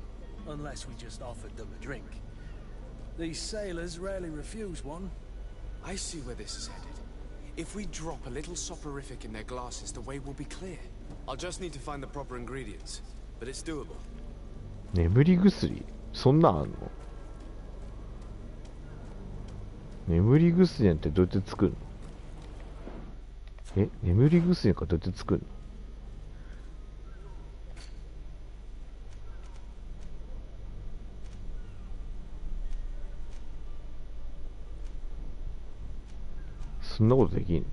unless we just offered them a drink. These sailors rarely refuse one. I see where this is headed. If we drop a little soporific in their glasses, the way will be clear. I'll just need to find the proper ingredients, but it's doable. 眠り薬？そんなんあんの？眠り薬なんてどうやって作るの？え、眠り薬なんかどうやって作るの？そんなことできんの？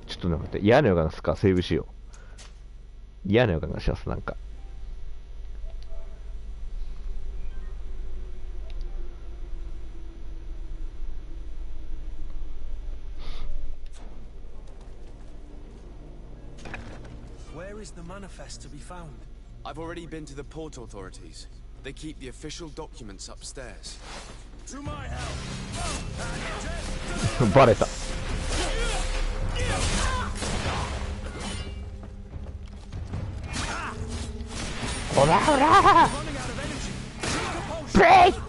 ちょっと待って、嫌な予感すか、セーブしよう。嫌な予感がします、なんか。Where is the manifest to be found? I've already been to the port authorities. They keep the official documents upstairs. To my help. バレた。ほらほらブレイク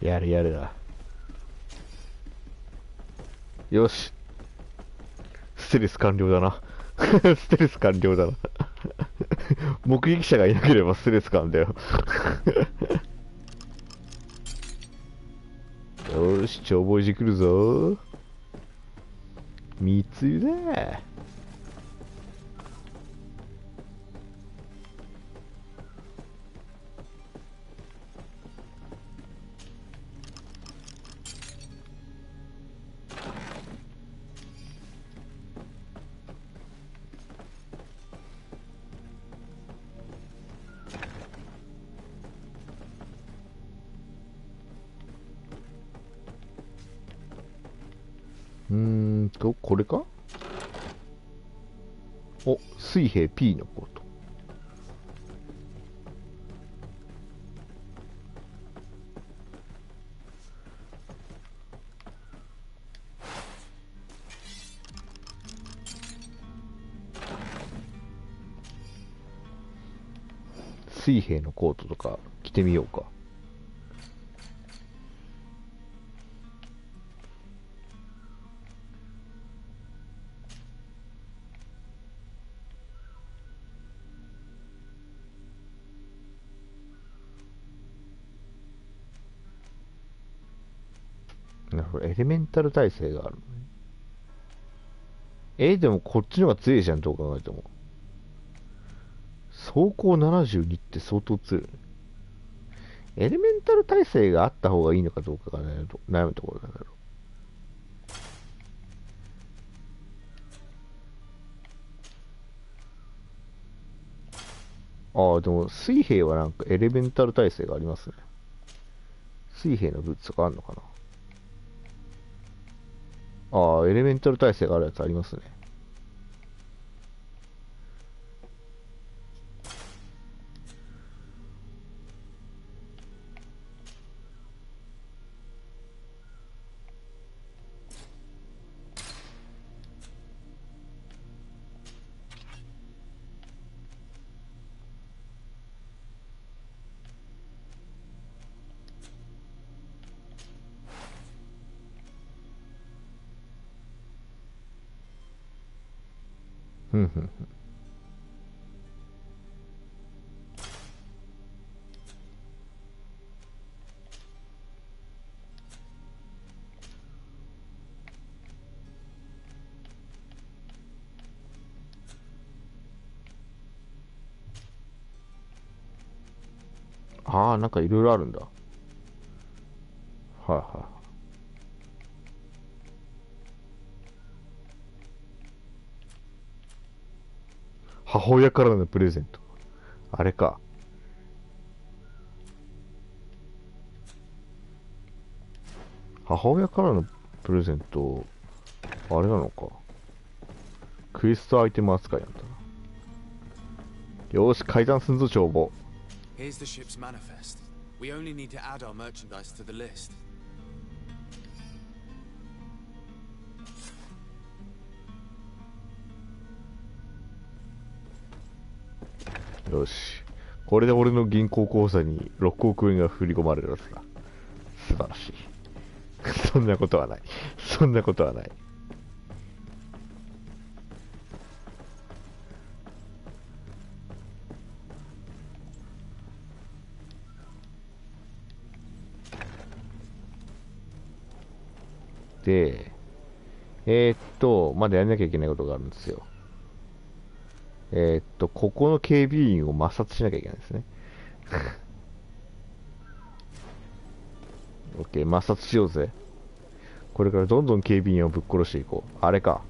やるやるだ。よし。ステルス完了だな。ステルス完了だな。目撃者がいなければステルス完だよ。よーし、帳簿時来るぞ。密輸だ。これか？お、水兵 P のコート。水兵のコートとか着てみようか。なるほど、エレメンタル耐性があるね。でもこっちの方が強いじゃん、どう考えても。走行72って相当強いよね。エレメンタル耐性があった方がいいのかどうかが悩むところだけど。でも水兵はなんかエレメンタル耐性がありますね。水兵のブーツとかあるのかな。エレメンタル耐性があるやつありますね。ふんふん。ああ、なんかいろいろあるんだ。はいはい。母親からのプレゼント。あれか。母親からのプレゼント、あれなのか。クエストアイテム扱いなんだな。よーし、改ざんすんぞ、帳簿。Here's the ship's manifest. We only need to add our merchandise to the list. よし。これで俺の銀行口座に6億円が振り込まれるやつだ。素晴らしい。そんなことはない。そんなことはない。で、まだやんなきゃいけないことがあるんですよ。ここの警備員を抹殺しなきゃいけないんですね。オッケー、抹殺しようぜ。これからどんどん警備員をぶっ殺していこう。あれか。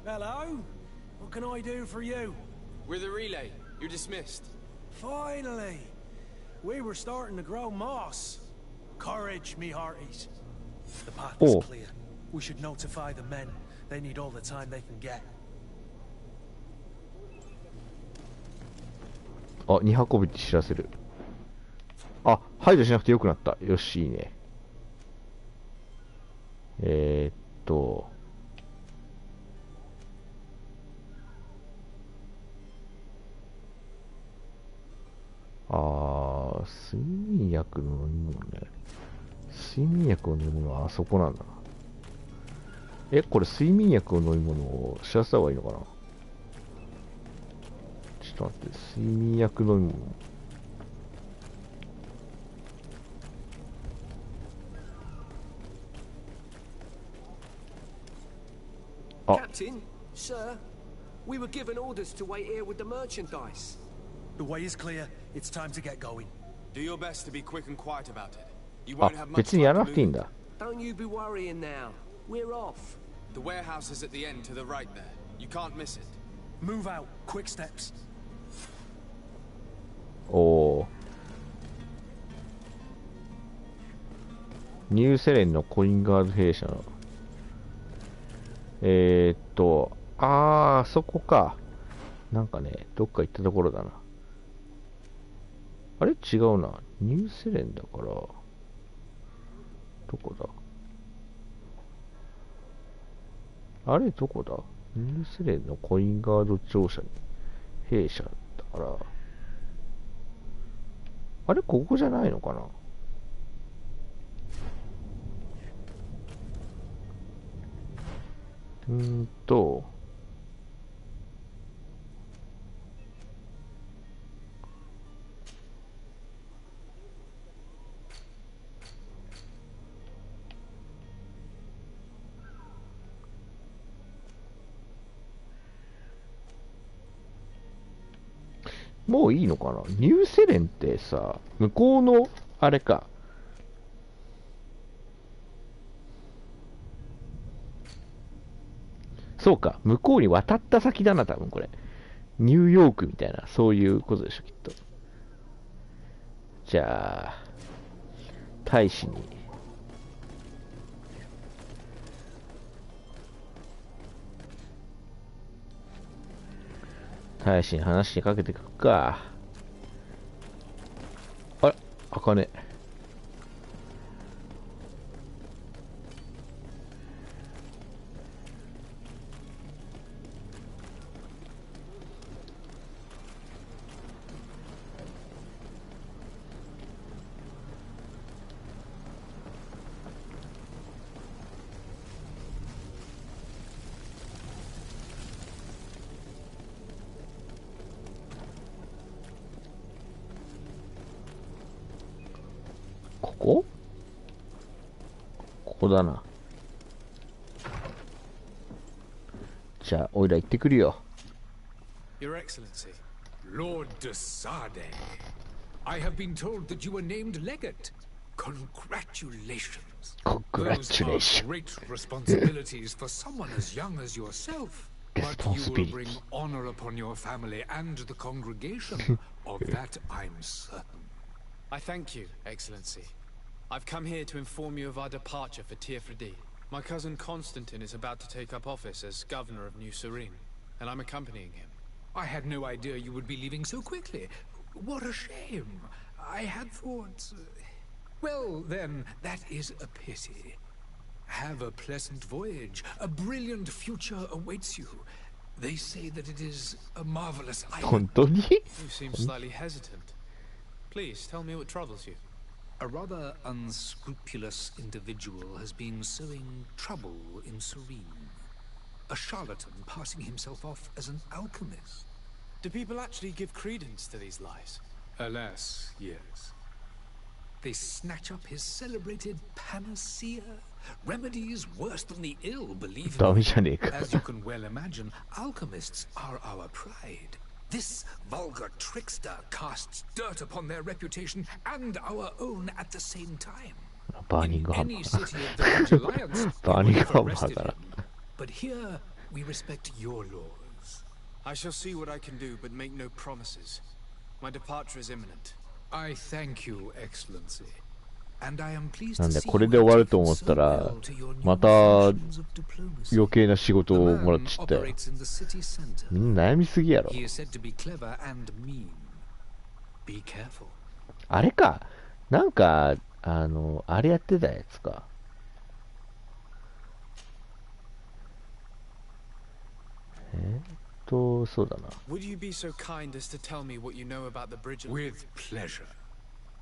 Hello? What can I do for you? We're the relay. You're dismissed. Finally! We were starting to grow moss. Courage, me hearties. The path is clear. We should notify the men. They need all the time they can get. あ、荷運びって知らせる。あ、排除しなくてよくなった。よし、いいね。睡眠薬の飲み物ね。睡眠薬の飲み物はあそこなんだな。これ睡眠薬の飲み物を知らせた方がいいのかな。ちょっと待って、睡眠薬飲み物。Captain, sir, we were given orders to wait here with the merchandise. The way is clear. It's time to get going. Do your best to be quick and quiet about it. You won't have much 別にやらなくていいんだ。Don't you be worrying now. We're off. The warehouse is at the end to the right there. You can't miss it. Move out. Quick steps. おー。ニューセレンのコインガード弊社の。そこか。なんかね、どっか行ったところだな。あれ違うな。ニューセレンだから、どこだあれどこだニューセレンのコインガード庁舎に、弊社だから、あれここじゃないのかなもういいのかな。ニューセレンってさ、向こうの、あれか。そうか、向こうに渡った先だな、多分これ。ニューヨークみたいな、そういうことでしょ、きっと。じゃあ、大使に。大使に話にかけてくか。あれ開かねえ。ここだな。じゃあ、おいら行ってくるよ。Your Excellency, Lord de Sade, I have been told that you were named legate. Congratulations. Congratulations. Those are great responsibilities for someone as young as yourself. But you will bring honor upon your family and the congregation. Of that I'm certain. I thank you, Excellency. I've come here to inform you of our departure for Tirfredi. My cousin Constantine is about to take up office as governor of New Serene, and I'm accompanying him. I had no idea you would be leaving so quickly. What a shame. I had thought... Well, then, that is a pity. Have a pleasant voyage. A brilliant future awaits you. They say that it is a marvelous island. You seem slightly hesitant. Please, tell me what troubles you. A rather unscrupulous individual has been sowing trouble in Serene. A charlatan passing himself off as an alchemist. Do people actually give credence to these lies? Alas, yes. They snatch up his celebrated panacea. Remedies worse than the ill, believe me. As you can well imagine, alchemists are our pride. This vulgar trickster casts dirt upon their reputation and our own at the same time. In any city of the French Alliance, we would have arrested him. But here, we respect your laws. I shall see what I can do, but make no promises. My departure is imminent. I thank you, Excellency. And I am pleased なんで to see これで終わると思ったらまた余計な仕事をもらっちゃったよ。みんな悩みすぎやろ。 He is said to be clever and mean. Be careful. あれか、なんかあれやってたやつか。そうだな。 Would you be so kind as to tell me what you know about the bridge? With pleasure.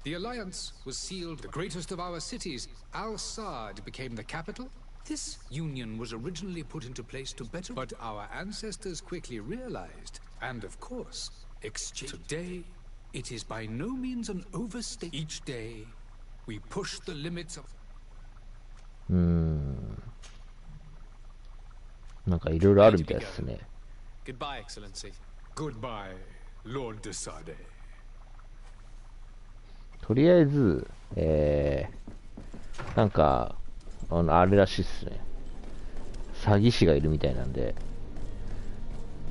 The alliance was sealed. The greatest of our cities, Al-Sad, became the capital. This union was originally put into place to better, but our ancestors quickly realized, and of course, exchanged. Today, it is by no means an overstay. Each day, we push the limits of. なんかいろいろあるみたいですね。 Goodbye, Excellency. Goodbye, Lord de Sade. とりあえず、なんか、あれらしいっすね。詐欺師がいるみたいなんで、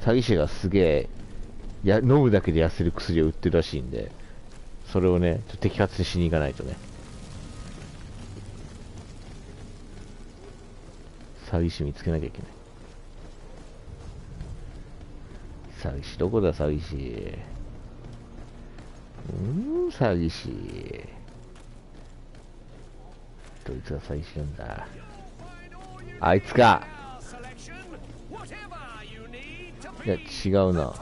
詐欺師がすげえ、飲むだけで痩せる薬を売ってるらしいんで、それをね、ちょっと摘発しに行かないとね。詐欺師見つけなきゃいけない。詐欺師どこだ、詐欺師。詐欺師。どいつが詐欺師なんだ。あいつか。いや、違うな。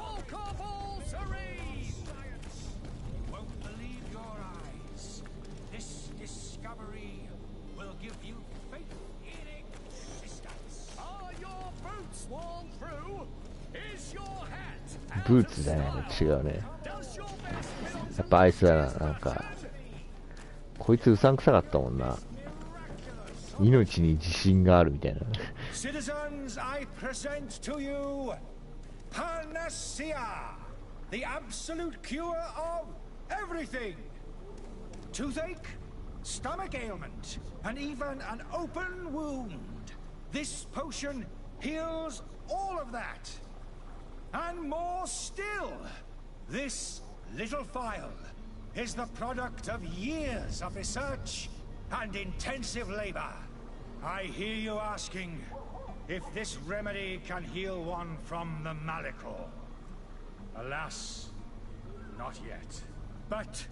ブーツじゃないの、違うね。やっぱあいつだな、なんか。こいつうさんくさかったもんな。命に自信があるみたいな。Citizens, I present to you Panacea, the absolute cure of everything. Toothache, stomach ailment, and even an open wound. This potion heals all of that. And more still, this little phial is the product of years of research and intensive labor. I hear you asking if this remedy can heal one from the Malachor. Alas, not yet. But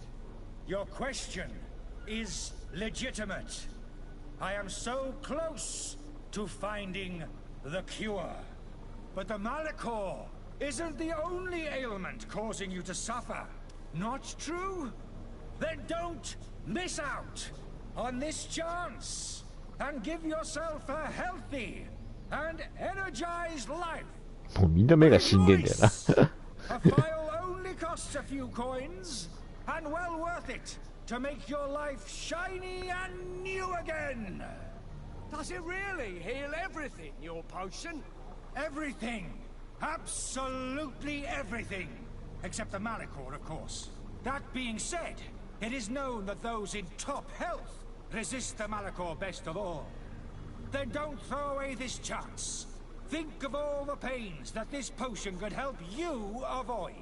your question is legitimate. I am so close to finding the cure. But the Malachor isn't the only ailment causing you to suffer. Not true? Then don't miss out on this chance and give yourself a healthy and energized life. もうみんな目が死んでんだよな。 A file only costs a few coins and well worth it. to make your life shiny and new again. Does it really heal everything, your potion? Everything. Absolutely everything. Except the Malachor, of course. That being said, it is known that those in top health resist the Malachor best of all. Then don't throw away this chance. Think of all the pains that this potion could help you avoid.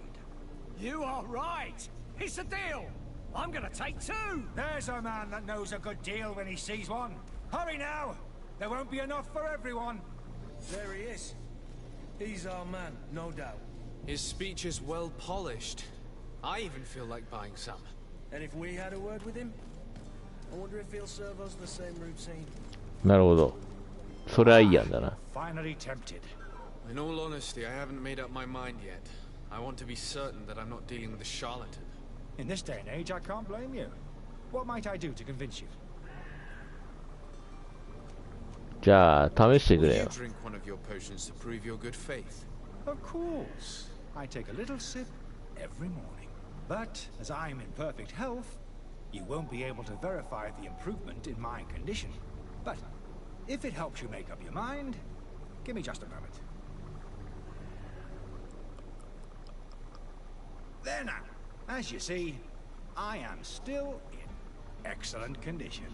You are right. It's a deal. I'm gonna take 2. There's a man that knows a good deal when he sees one. Hurry now. There won't be enough for everyone. There he is. He's our man, no doubt. His speech is well polished. I even feel like buying some. And if we had a word with him, I wonder if he'll serve us the same routine. なるほど。それはいいやんだな。Finally tempted. In all honesty, I haven't made up my mind yet. I want to be certain that I'm not dealing with a charlatan. In this day and age, I can't blame you. What might I do to convince you? じゃあ試してくれ Will you よ。 drink one of your potions to prove your good faith? Of course. I take a little sip every morning. But as I'm in perfect health, you won't be able to verify the improvement in my condition. But if it helps you make up your mind, give me just a moment. There now. As you see, I am still in excellent condition.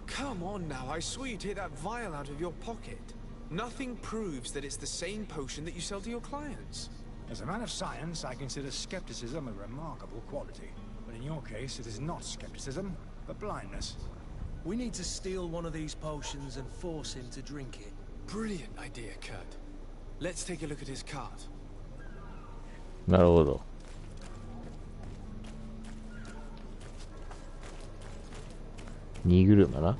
Come on now, I swear you take that vial out of your pocket. Nothing proves that it's the same potion that you sell to your clients. As a man of science, I consider skepticism a remarkable quality. But in your case, it is not skepticism, but blindness. We need to steal one of these potions and force him to drink it. Brilliant idea, Kurt. Let's take a look at his cart. なるほど。荷車な。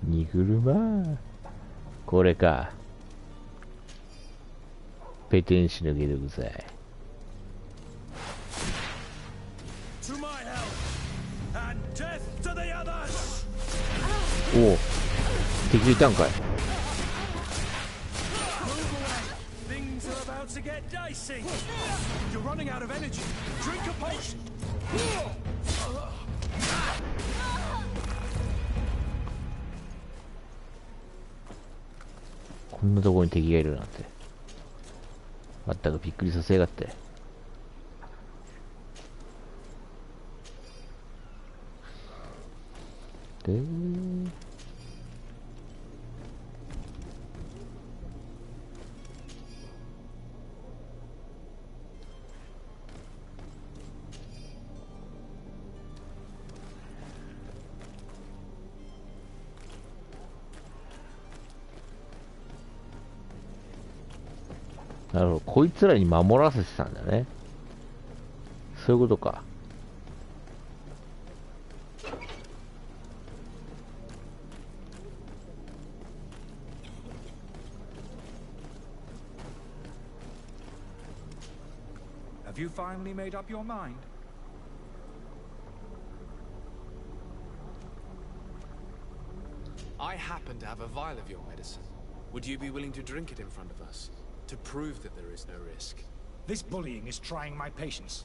荷車。これか。ペテン師の解毒剤。おお、敵がいたんかい。Things are about to get dicey. You're running out of energy. Drink a potion. こんなところに敵がいるなんて。まったくびっくりさせやがって。でなるほど、こいつらに守らせてたんだね。そういうことか。Have you finally made up your mind? I happen to have a vial of your medicine. Would you be willing to drink it in front of us? To prove that there is no risk? This bullying is trying my patience.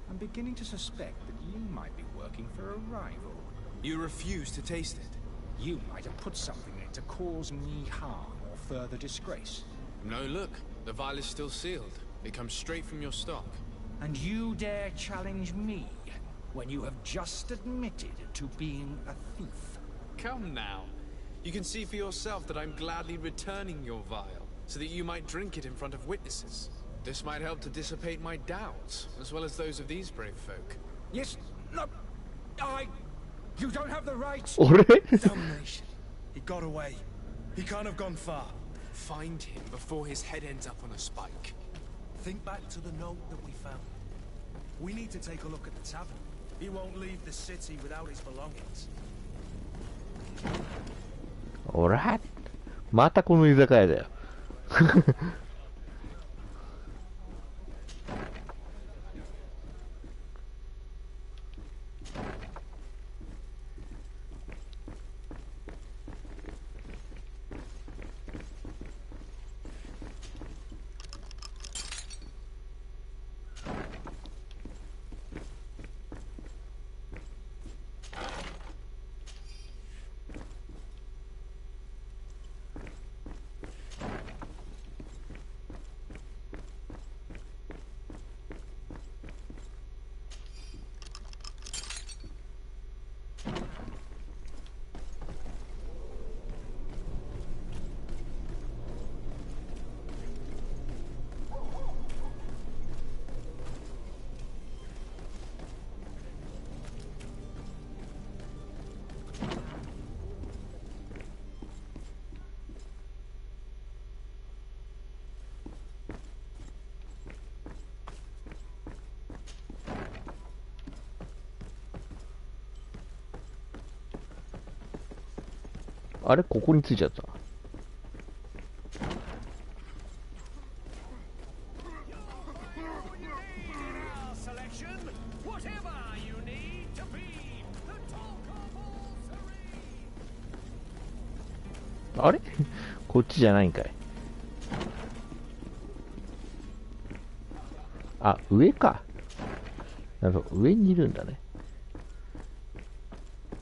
I'm beginning to suspect that you might be working for a rival. You refuse to taste it? You might have put something in it to cause me harm or further disgrace. No, look. The vial is still sealed. It comes straight from your stock. And you dare challenge me when you have just admitted to being a thief? Come now. You can see for yourself that I'm gladly returning your vial, so that you might drink it in front of witnesses. This might help to dissipate my doubts, as well as those of these brave folk. Yes, no, you don't have the right. Damnation. He got away. He can't have gone far. Find him before his head ends up on a spike. Think back to the note that we found. We need to take a look at the tavern. He won't leave the city without his belongings. おら、またこの居酒屋だよ。あれここについちゃった。あれこっちじゃないんかい。あ、上か。なるほど、上にいるんだね。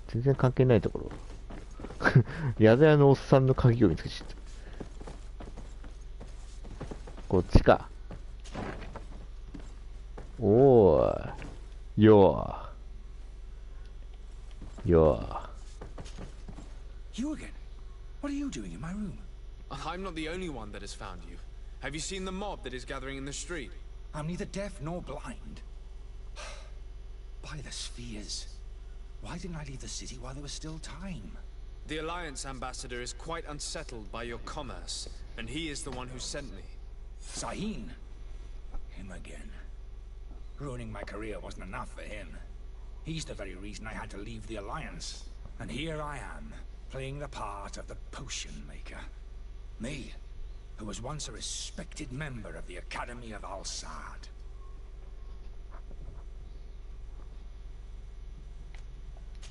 全然関係ないところ。宿屋のおっさんの鍵を見つけちゃった。こっちか。おーい。よー。よー。You again? What are you doing in my room? I'm not the only one that has found you. Have you seen the mob that is gathering in the street? I'm neither deaf nor blind. By the spheres. Why didn't I leave the city while there was still time? The Alliance ambassador is quite unsettled by your commerce, and he is the one who sent me. Sahin. Him again. Ruining my career wasn't enough for him. He's the very reason I had to leave the Alliance. And here I am, playing the part of the potion maker. Me, who was once a respected member of the Academy of Al-Sad.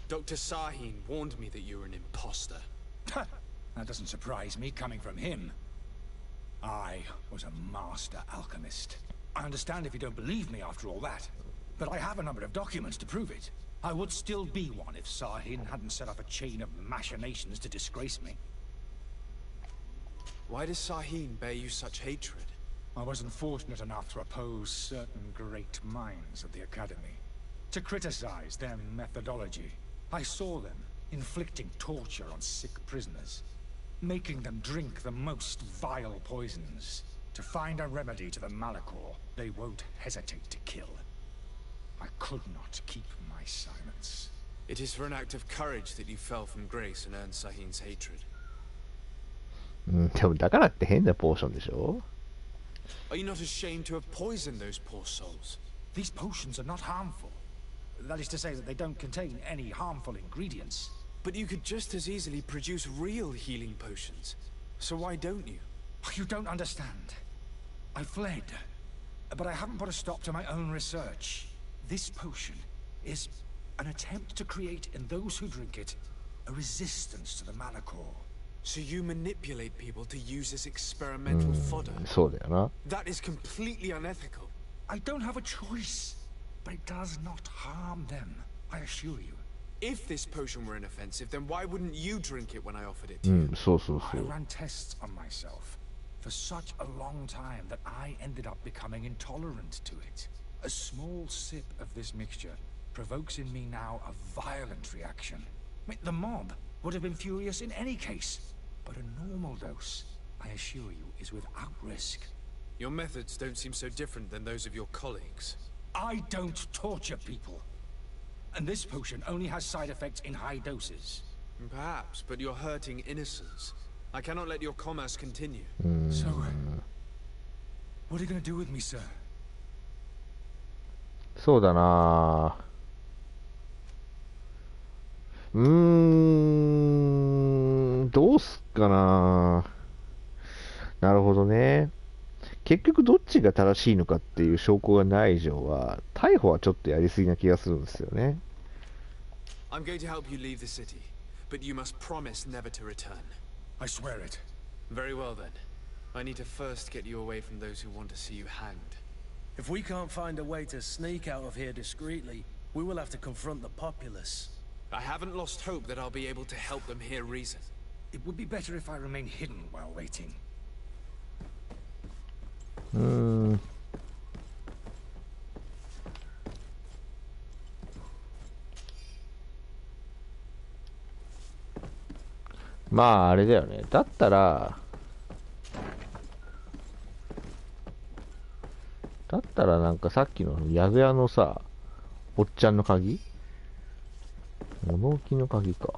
Dr. Sahin warned me that you were an imposter. That doesn't surprise me, coming from him. I was a master alchemist. I understand if you don't believe me after all that, but I have a number of documents to prove it. I would still be one if Sahin hadn't set up a chain of machinations to disgrace me. Why does Sahin bear you such hatred? I wasn't fortunate enough to oppose certain great minds of the Academy, to criticize their methodology. I saw them inflicting torture on sick prisoners, making them drink the most vile poisons. To find a remedy to the Malachor, they won't hesitate to kill. I could not keep my silence. It is for an act of courage that you fell from grace and earned Sahin's hatred. でもだからって変なポーションでしょ? Are you not ashamed to have poisoned those poor souls? These potions are not harmful. That is to say that they don't contain any harmful ingredients. But you could just as easily produce real healing potions. So why don't you? You don't understand. I fled, but I haven't put a stop to my own research. This potion is an attempt to create in those who drink it a resistance to the Malachor. So you manipulate people to use this experimental fodder? そうだよな。 That is completely unethical. I don't have a choice, but it does not harm them, I assure you. If this potion were inoffensive, then why wouldn't you drink it when I offered it to you? そうそうそ I う。 ran tests on myself for such a long time that I ended up becoming intolerant to it. A small sip of this mixture provokes in me now a violent reaction. I mean, the mob would have been furious in any case, but a normal dose, I assure you, is without risk. Your methods don't seem so different than those of your colleagues. I don't torture people. And this potion only has side effects in high doses. Perhaps, but you're hurting innocents. I cannot let your commerce continue. So, what are you going to do with me, sir? そうだな。どうすっかな。なるほどね。結局どっちが正しいのかっていう証拠がない以上は、逮捕はちょっとやりすぎな気がするんですよね。I'm going to help you leave the city, but you must promise never to return. I swear it. Very well then. I need to first get you away from those who want to see you hanged. If we can't find a way to sneak out of here discreetly, we will have to confront the populace. I haven't lost hope that I'll be able to help them hear reason. It would be better if I remain hidden while waiting. まああれだよね。だったらなんかさっきの宿屋のさ、おっちゃんの鍵？物置の鍵か。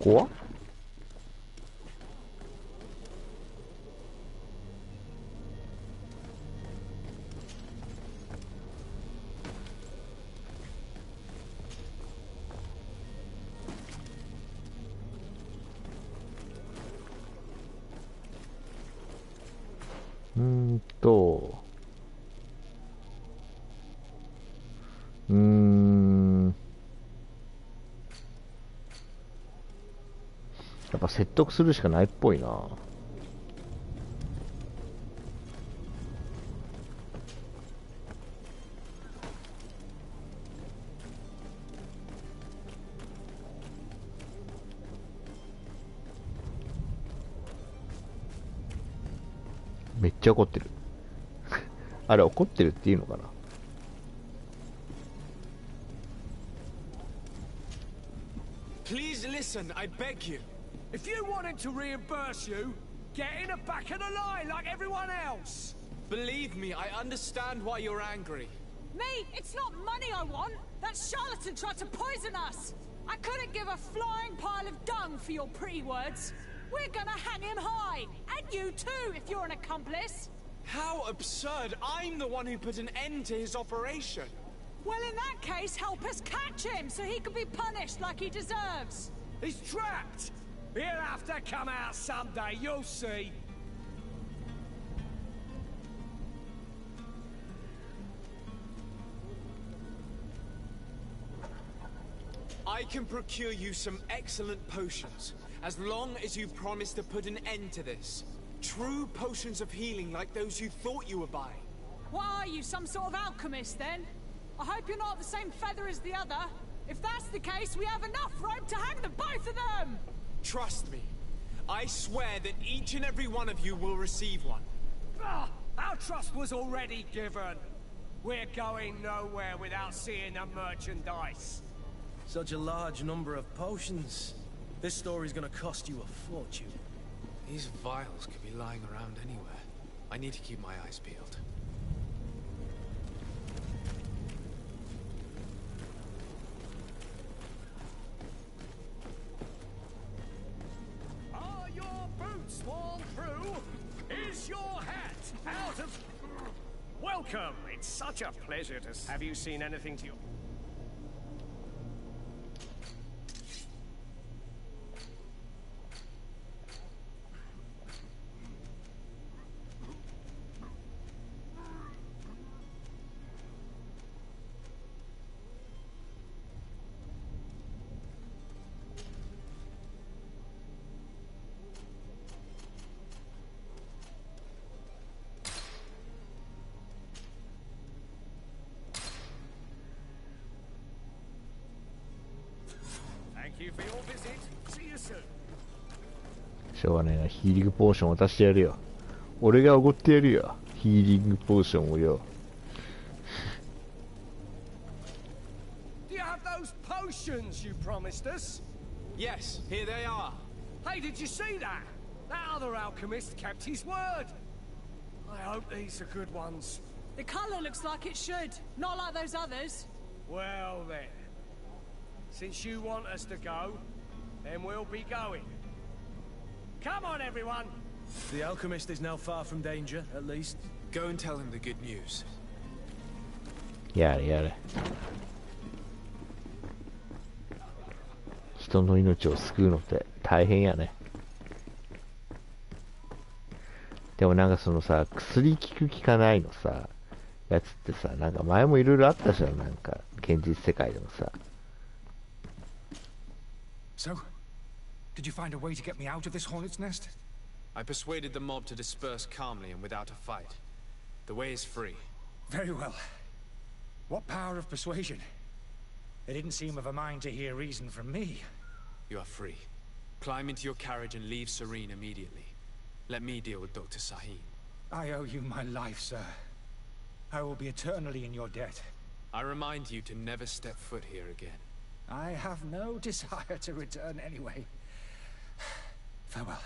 こはやっぱ説得するしかないっぽいな。めっちゃ怒ってる。あれ怒ってるっていうのかな。Please listen, I beg you. If you want him to reimburse you, get in the back of the line like everyone else. Believe me, I understand why you're angry. Me? It's not money I want. That charlatan tried to poison us. I couldn't give a flying pile of dung for your pretty words. We're gonna hang him high. And you too, if you're an accomplice. How absurd. I'm the one who put an end to his operation. Well, in that case, help us catch him so he can be punished like he deserves. He's trapped. He'll have to come out someday, you'll see. I can procure you some excellent potions, as long as you promise to put an end to this. True potions of healing like those you thought you were buying. What are you, some sort of alchemist then? I hope you're not the same feather as the other. If that's the case, we have enough rope to hang the both of them! Trust me. I swear that each and every one of you will receive one. Our trust was already given. We're going nowhere without seeing the merchandise. Such a large number of potions. This story's gonna cost you a fortune. These vials could be lying around anywhere. I need to keep my eyes peeled. Are your boots worn through? Is your hat out of... Welcome! It's such a pleasure to... Have you seen anything to your... Thank you for your visit. See you soon. しょうがないな、ヒーリングポーション渡してやるよ。俺がおごってやるよ、ヒーリングポーションをよ。Do you have those potions you promised us? Yes, here they are. Hey, did you see that? That other alchemist kept his word. I hope these are good ones. The color looks like it should, not like those others. Well then. Since you want us to go, then we'll be going. Come on, everyone! The alchemist is now far from danger, at least. Go and tell him the good news. やれやれ。人の命を救うのって大変やね。でもなんかそのさ、薬効く効かないのさ、やつってさ、なんか前もいろいろあったじゃん、なんか現実世界でもさ。So, did you find a way to get me out of this hornet's nest? I persuaded the mob to disperse calmly and without a fight. The way is free. Very well. What power of persuasion? They didn't seem of a mind to hear reason from me. You are free. Climb into your carriage and leave Serene immediately. Let me deal with Dr. Saheen. I owe you my life, sir. I will be eternally in your debt. I remind you to never step foot here again. I have no desire to return anyway. Farewell.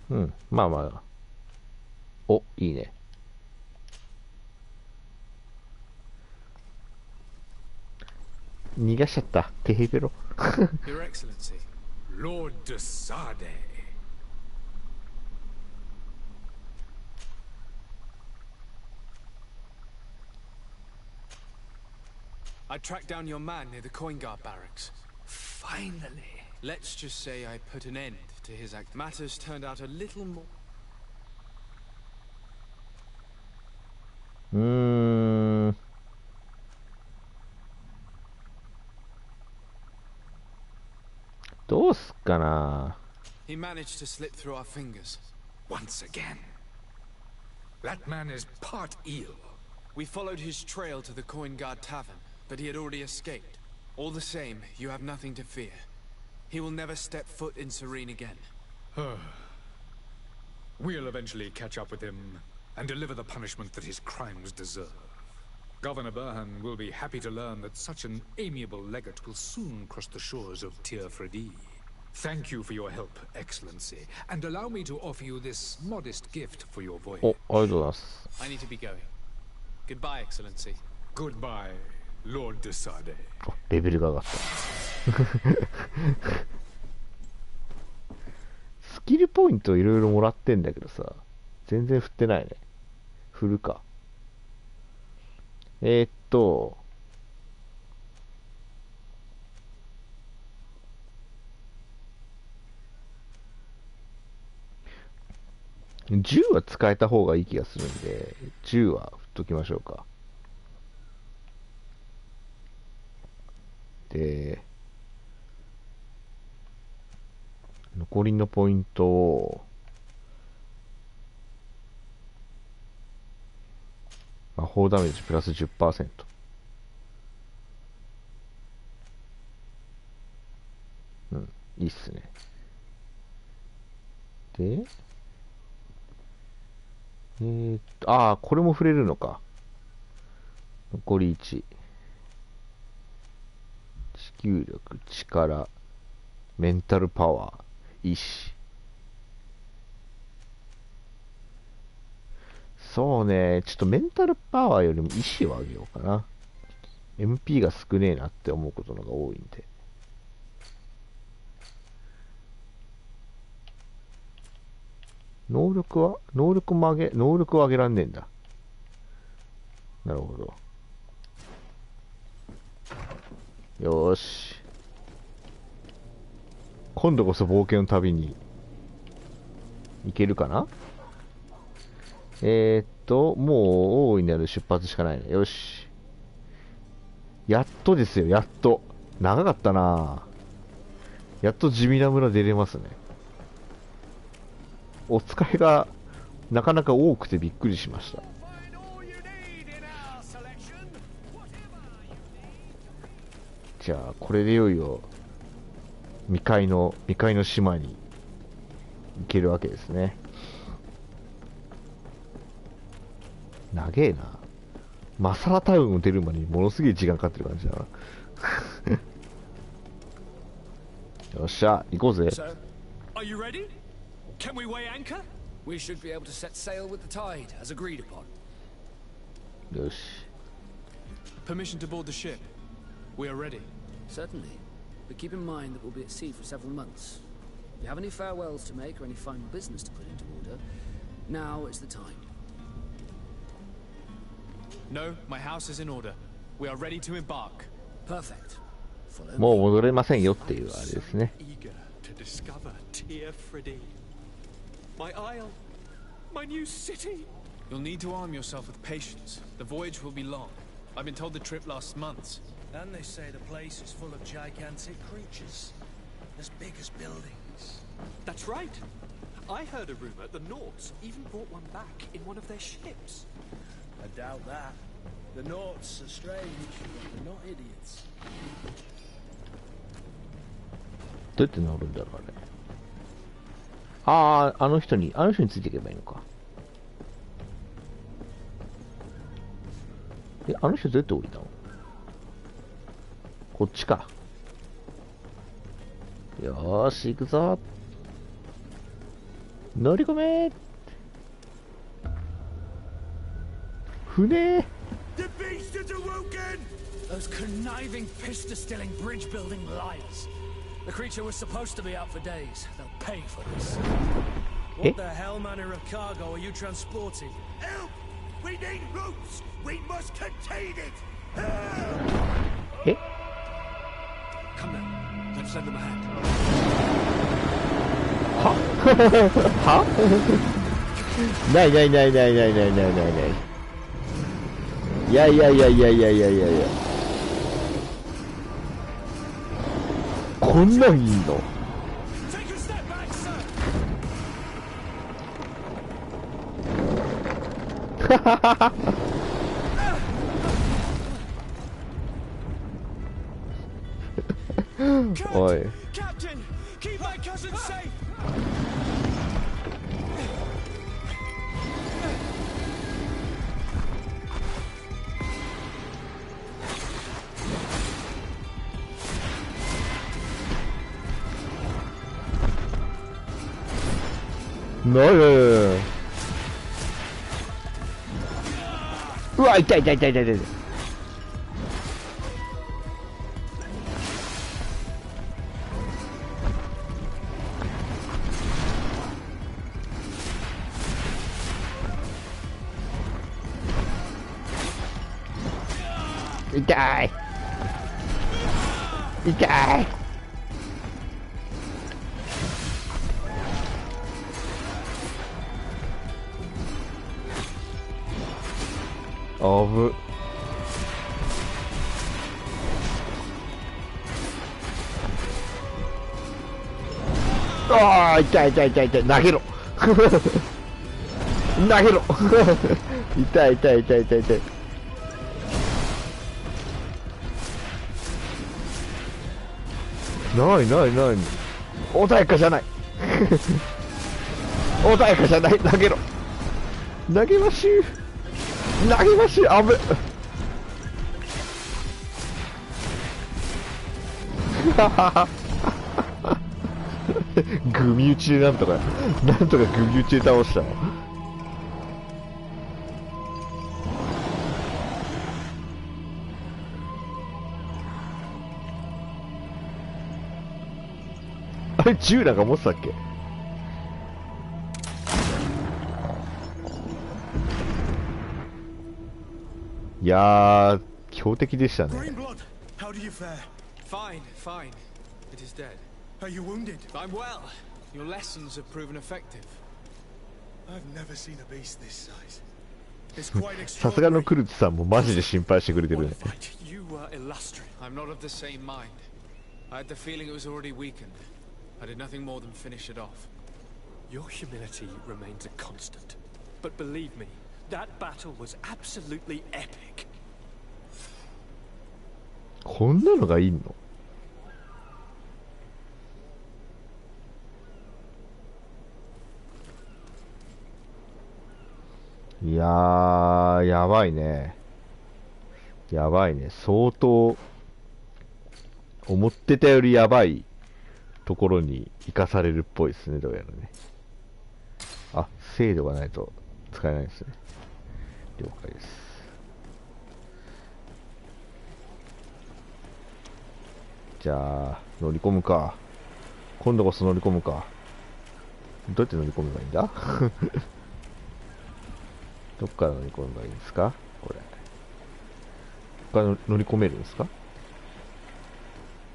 うん、まあまあ。お、いいね。逃がしちゃった。テヘペロ。Your Excellency, Lord de Sade. I tracked down your man near the coin guard barracks. Finally. Let's just say I put an end to his act. Matters turned out a little more. どうすっかな。 He managed to slip through our fingers. Once again. That man is part eel. We followed his trail to the coin guard tavern, but he had already escaped. All the same, you have nothing to fear. He will never step foot in Serene again. We'll eventually catch up with him and deliver the punishment that his crimes deserve. Governor Burhan will be happy to learn that such an amiable legate will soon cross the shores of Tir Fredi. Thank you for your help, Excellency, and allow me to offer you this modest gift for your voyage. お、ありがとうございます。I need to be going. Goodbye, Excellency. Goodbye, Lord de Sade. レベルが上がった。スキルポイントいろいろもらってんだけどさ、全然振ってないね。振るか。銃は使えた方がいい気がするんで、銃は振っときましょうか。で、残りのポイントを、魔法ダメージプラス 10%。うん、いいっすね。で、これも触れるのか。残り1。持久力、力、メンタルパワー、意志。そうね、ちょっとメンタルパワーよりも意志を上げようかな。MP が少ねえなって思うことのが多いんで。能力を上げらんねえんだ。なるほど。よーし。今度こそ冒険の旅に行けるかな？もう大いなる出発しかないね。よし。やっとですよ、やっと。長かったな。やっと地味な村出れますね。お使いがなかなか多くてびっくりしました。じゃあこれでいよいよ未開の島に行けるわけですね。長えな。マサラタウンを出るまでにものすげえ時間かかってる感じだな。よっしゃ、行こうぜ。So, are you ready? Can we weigh anchor? We should be able to set sail with the tide, as agreed upon. よし。Permission to board the ship. We are ready. Certainly. But keep in mind that we'll be at sea for several months. If you have any farewells to make or any final business to put into order, now is the time. No, my house is in order. We are ready to embark. Perfect. もう戻れませんよっていうあれですね。Eager to discover Tir Fredi. My isle, my new city. You'll need to arm yourself with patience. The voyage will be long. I've been told the trip lasts months. And they say the place is full of gigantic creatures, as big as buildings. That's right. I heard a rumor the Nords even brought one back in one of their ships. I doubt that. The Nords are strange, but they're not idiots. どうやって乗るんだろうね。あの人についていけばいいのか。あの人どうやって降りたの？こっちか。よーし、行くぞ。乗り込めー。船ー。Those conniving, pista-stilling, bridge-building liars. The creature was supposed to be out for days. They'll pay for this. What the hell manner of cargo are you transporting? Help! We need routes! We must contain it! Help! Come now, let's lend them a hand. Huh? Này. Yeah. こんなんいいの？おい。Captain, keep my cousin safe. なる。うわ、痛い。痛い。あぶ。ああ、痛い。投げろ。投げろ。痛い。ない。穏やかじゃない。投げろ。投げましゅう。あぶ。グミ打ちでなんとかグミ打ちで倒した。あれ銃なんか持ってたっけ？いやー、強敵でしたね。How do you fare? Fine. It is dead. Are you wounded? I'm well. Your lessons have proven effective. I've never seen a beast this size. It's quite extraordinary. さすがのクルツさんもマジで心配してくれてるね。You were illustrious. I'm not of the same mind. I had the feeling it was already weakened. I did nothing more than finish it off. Your humility remains a constant. But believe me, that battle was absolutely epic. こんなのがいいの？いやー、やばいね。相当、思ってたよりやばいところに生かされるっぽいですね、どうやらね。あ、精度がないと使えないですね。了解です。じゃあ、乗り込むか。今度こそ乗り込むか。どうやって乗り込めばいいんだ？どっから乗り込めばいいんですかこれ。ここから乗り込めるんですか？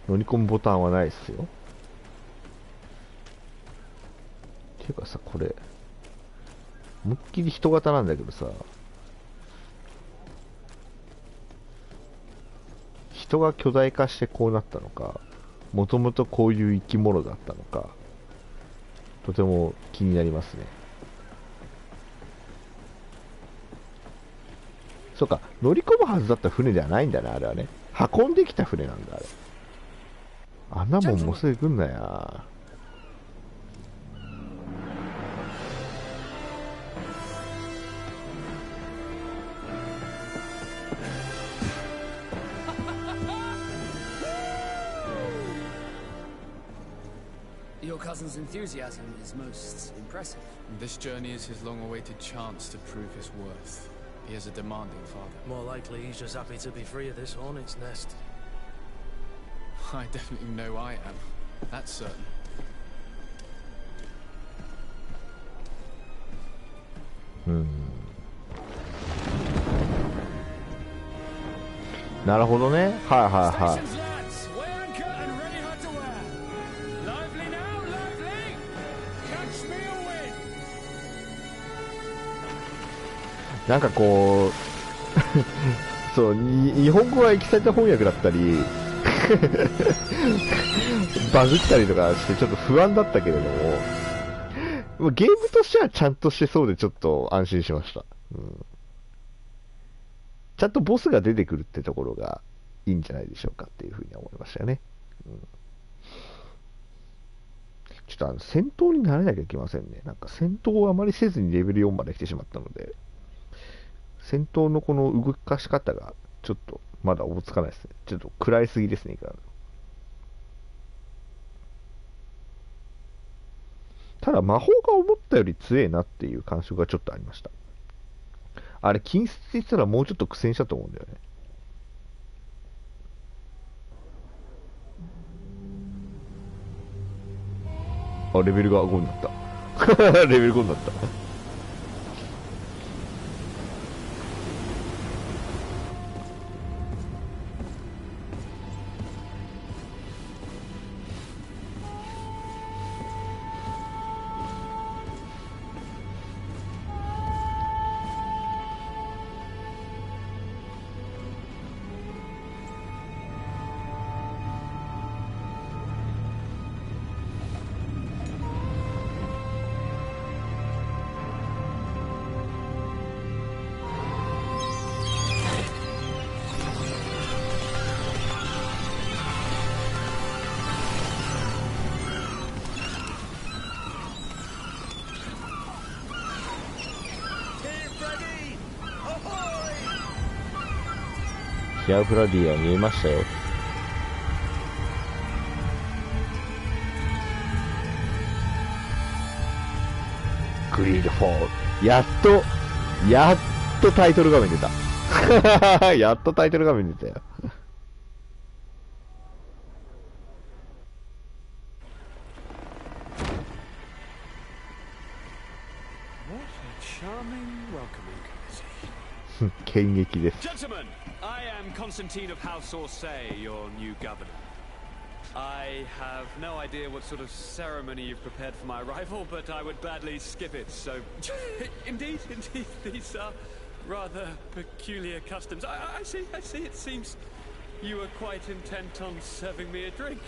乗り込むボタンはないですよ。ていうかさ、これ、思いっきり人型なんだけどさ、人が巨大化してこうなったのか、もともとこういう生き物だったのか、とても気になりますね。そうか、乗り込むはずだった船ではないんだな、あれはね。運んできた船なんだ、あれ。あんなもん乗せてくんなや。Your cousin's enthusiasm is most impressive. This journey is his long-awaited chance to prove his worth. He has a demanding father. More likely he's just happy to be free of this hornet's nest. I definitely know I am. That's certain. なるほどね。はいはいはい。なんかこうそう日本語が行き先翻訳だったりバグったりとかしてちょっと不安だったけれども、ゲームとしてはちゃんとしてそうでちょっと安心しました。ちゃんとボスが出てくるってところがいいんじゃないでしょうかっていうふうに思いましたよね。ちょっと戦闘に慣れなきゃいけませんね。なんか戦闘をあまりせずにレベル4まで来てしまったので、戦闘のこの動かし方がちょっとまだおぼつかないですね。ちょっと食らいすぎですね。ただ魔法が思ったより強えなっていう感触がちょっとありました。あれ禁止って言ってたらもうちょっと苦戦したと思うんだよね。あ、レベルが5になったレベル5になったヒアフラディは見えましたよ。グリードフォール。やっとタイトル画面出た。やっとタイトル画面出たよ。剣撃です。Gentlemen, I am Constantine of House Orsay, your new governor. I have no idea what sort of ceremony you've prepared for my arrival, but I would gladly skip it, so... Indeed, these are rather peculiar customs. I see, it seems you are quite intent on serving me a drink.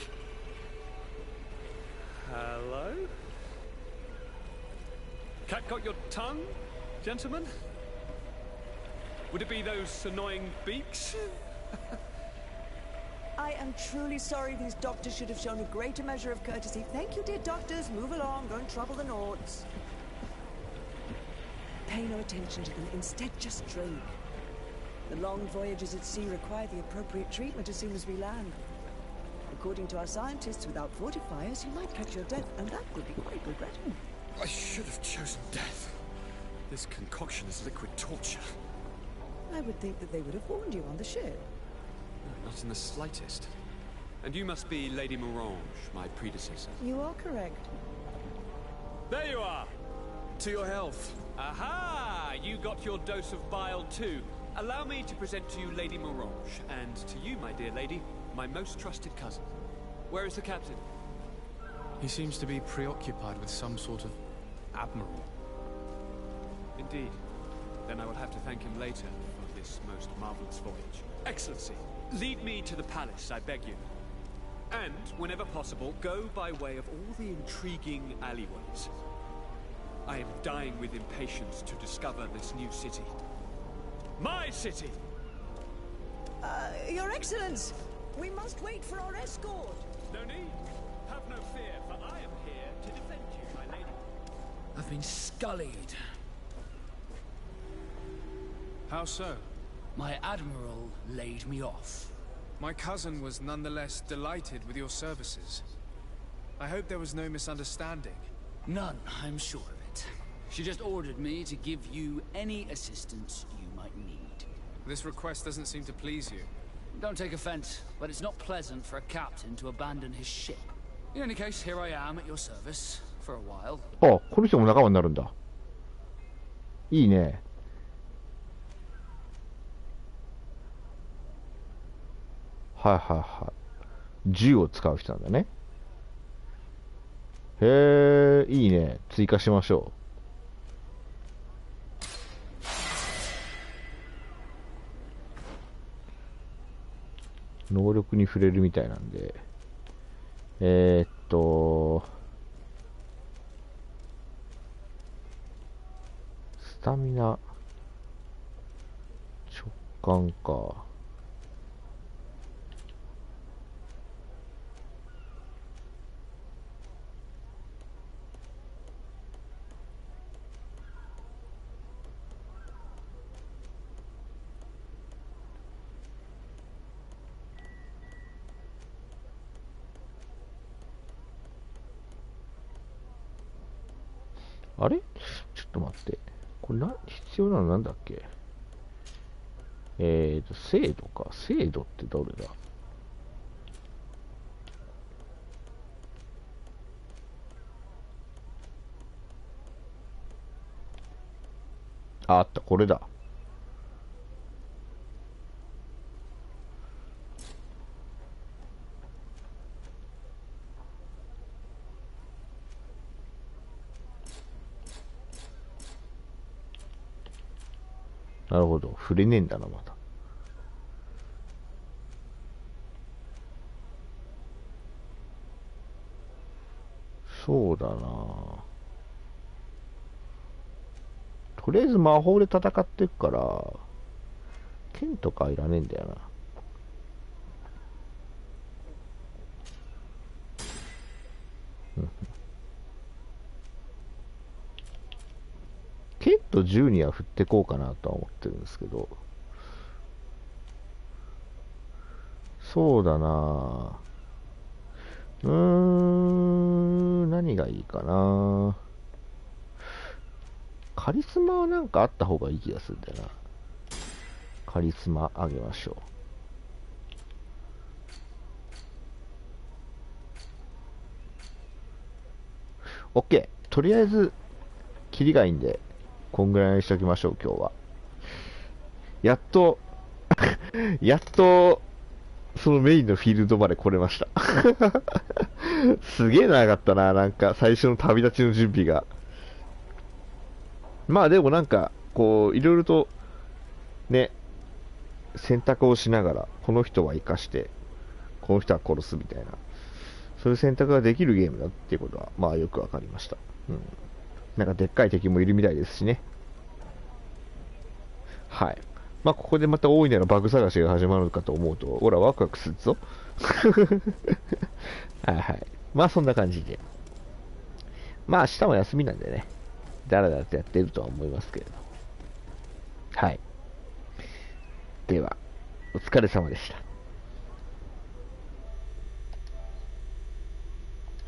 Hello? Cat got your tongue, gentlemen? Would it be those annoying beaks? I am truly sorry. These doctors should have shown a greater measure of courtesy. Thank you, dear doctors. Move along. Don't trouble the Nords. Pay no attention to them. Instead, just drink. The long voyages at sea require the appropriate treatment as soon as we land. According to our scientists, without fortifiers, you might catch your death, and that would be quite regrettable. I should have chosen death. This concoction is liquid torture. I would think that they would have warned you on the ship. No, not in the slightest. And you must be Lady Morange, my predecessor. You are correct. There you are! To your health. Aha! You got your dose of bile too. Allow me to present to you Lady Morange, and to you, my dear lady, my most trusted cousin. Where is the captain? He seems to be preoccupied with some sort of admiral. Indeed. Then I will have to thank him later for this most marvelous voyage. Excellency, lead me to the palace, I beg you. And, whenever possible, go by way of all the intriguing alleyways. I am dying with impatience to discover this new city. My city! Your Excellence! We must wait for our escort! No need. Have no fear, for I am here to defend you, my lady. I've been scullied. How so? My admiral laid me off. My cousin was nonetheless delighted with your services. I hope there was no misunderstanding. None, I'm sure of it. She just ordered me to give you any assistance you might This request doesn't seem to please you. Don't take offense, but it's not pleasant for a captain to abandon his ship. In any case, here I am at your service for a while. あ、この人も仲間になるんだ。いいね。はいはいはい。銃を使う人なんだね。へえ、いいね。追加しましょう。能力に触れるみたいなんで。スタミナ、直感か。あれちょっと待って。これ必要なのなんだっけ？精度か。精度ってどれだ？あった、これだ。なるほど。触れねえんだな、まだ。そうだな。とりあえず魔法で戦っていくから、剣とかいらねえんだよな。剣と銃には振ってこうかなとは思ってるんですけど。そうだな。何がいいかな。カリスマはなんかあった方がいい気がするんだよな。カリスマあげましょう。OK。とりあえず、キリがいいんで、こんぐらいにしときましょう、今日は。やっと、そのメインのフィールドまで来れました。すげえ長かったな、なんか、最初の旅立ちの準備が。まあでもなんか、こう、いろいろと、ね、選択をしながら、この人は生かして、この人は殺すみたいな、そういう選択ができるゲームだっていうことは、まあよくわかりました。うん。なんかでっかい敵もいるみたいですしね。はい。まあここでまた大いなるバグ探しが始まるかと思うと、ほらワクワクするぞ。はいはい。まあそんな感じで。まあ明日も休みなんでね、だらだらとやってるとは思いますけれど。はい。では、お疲れ様でした。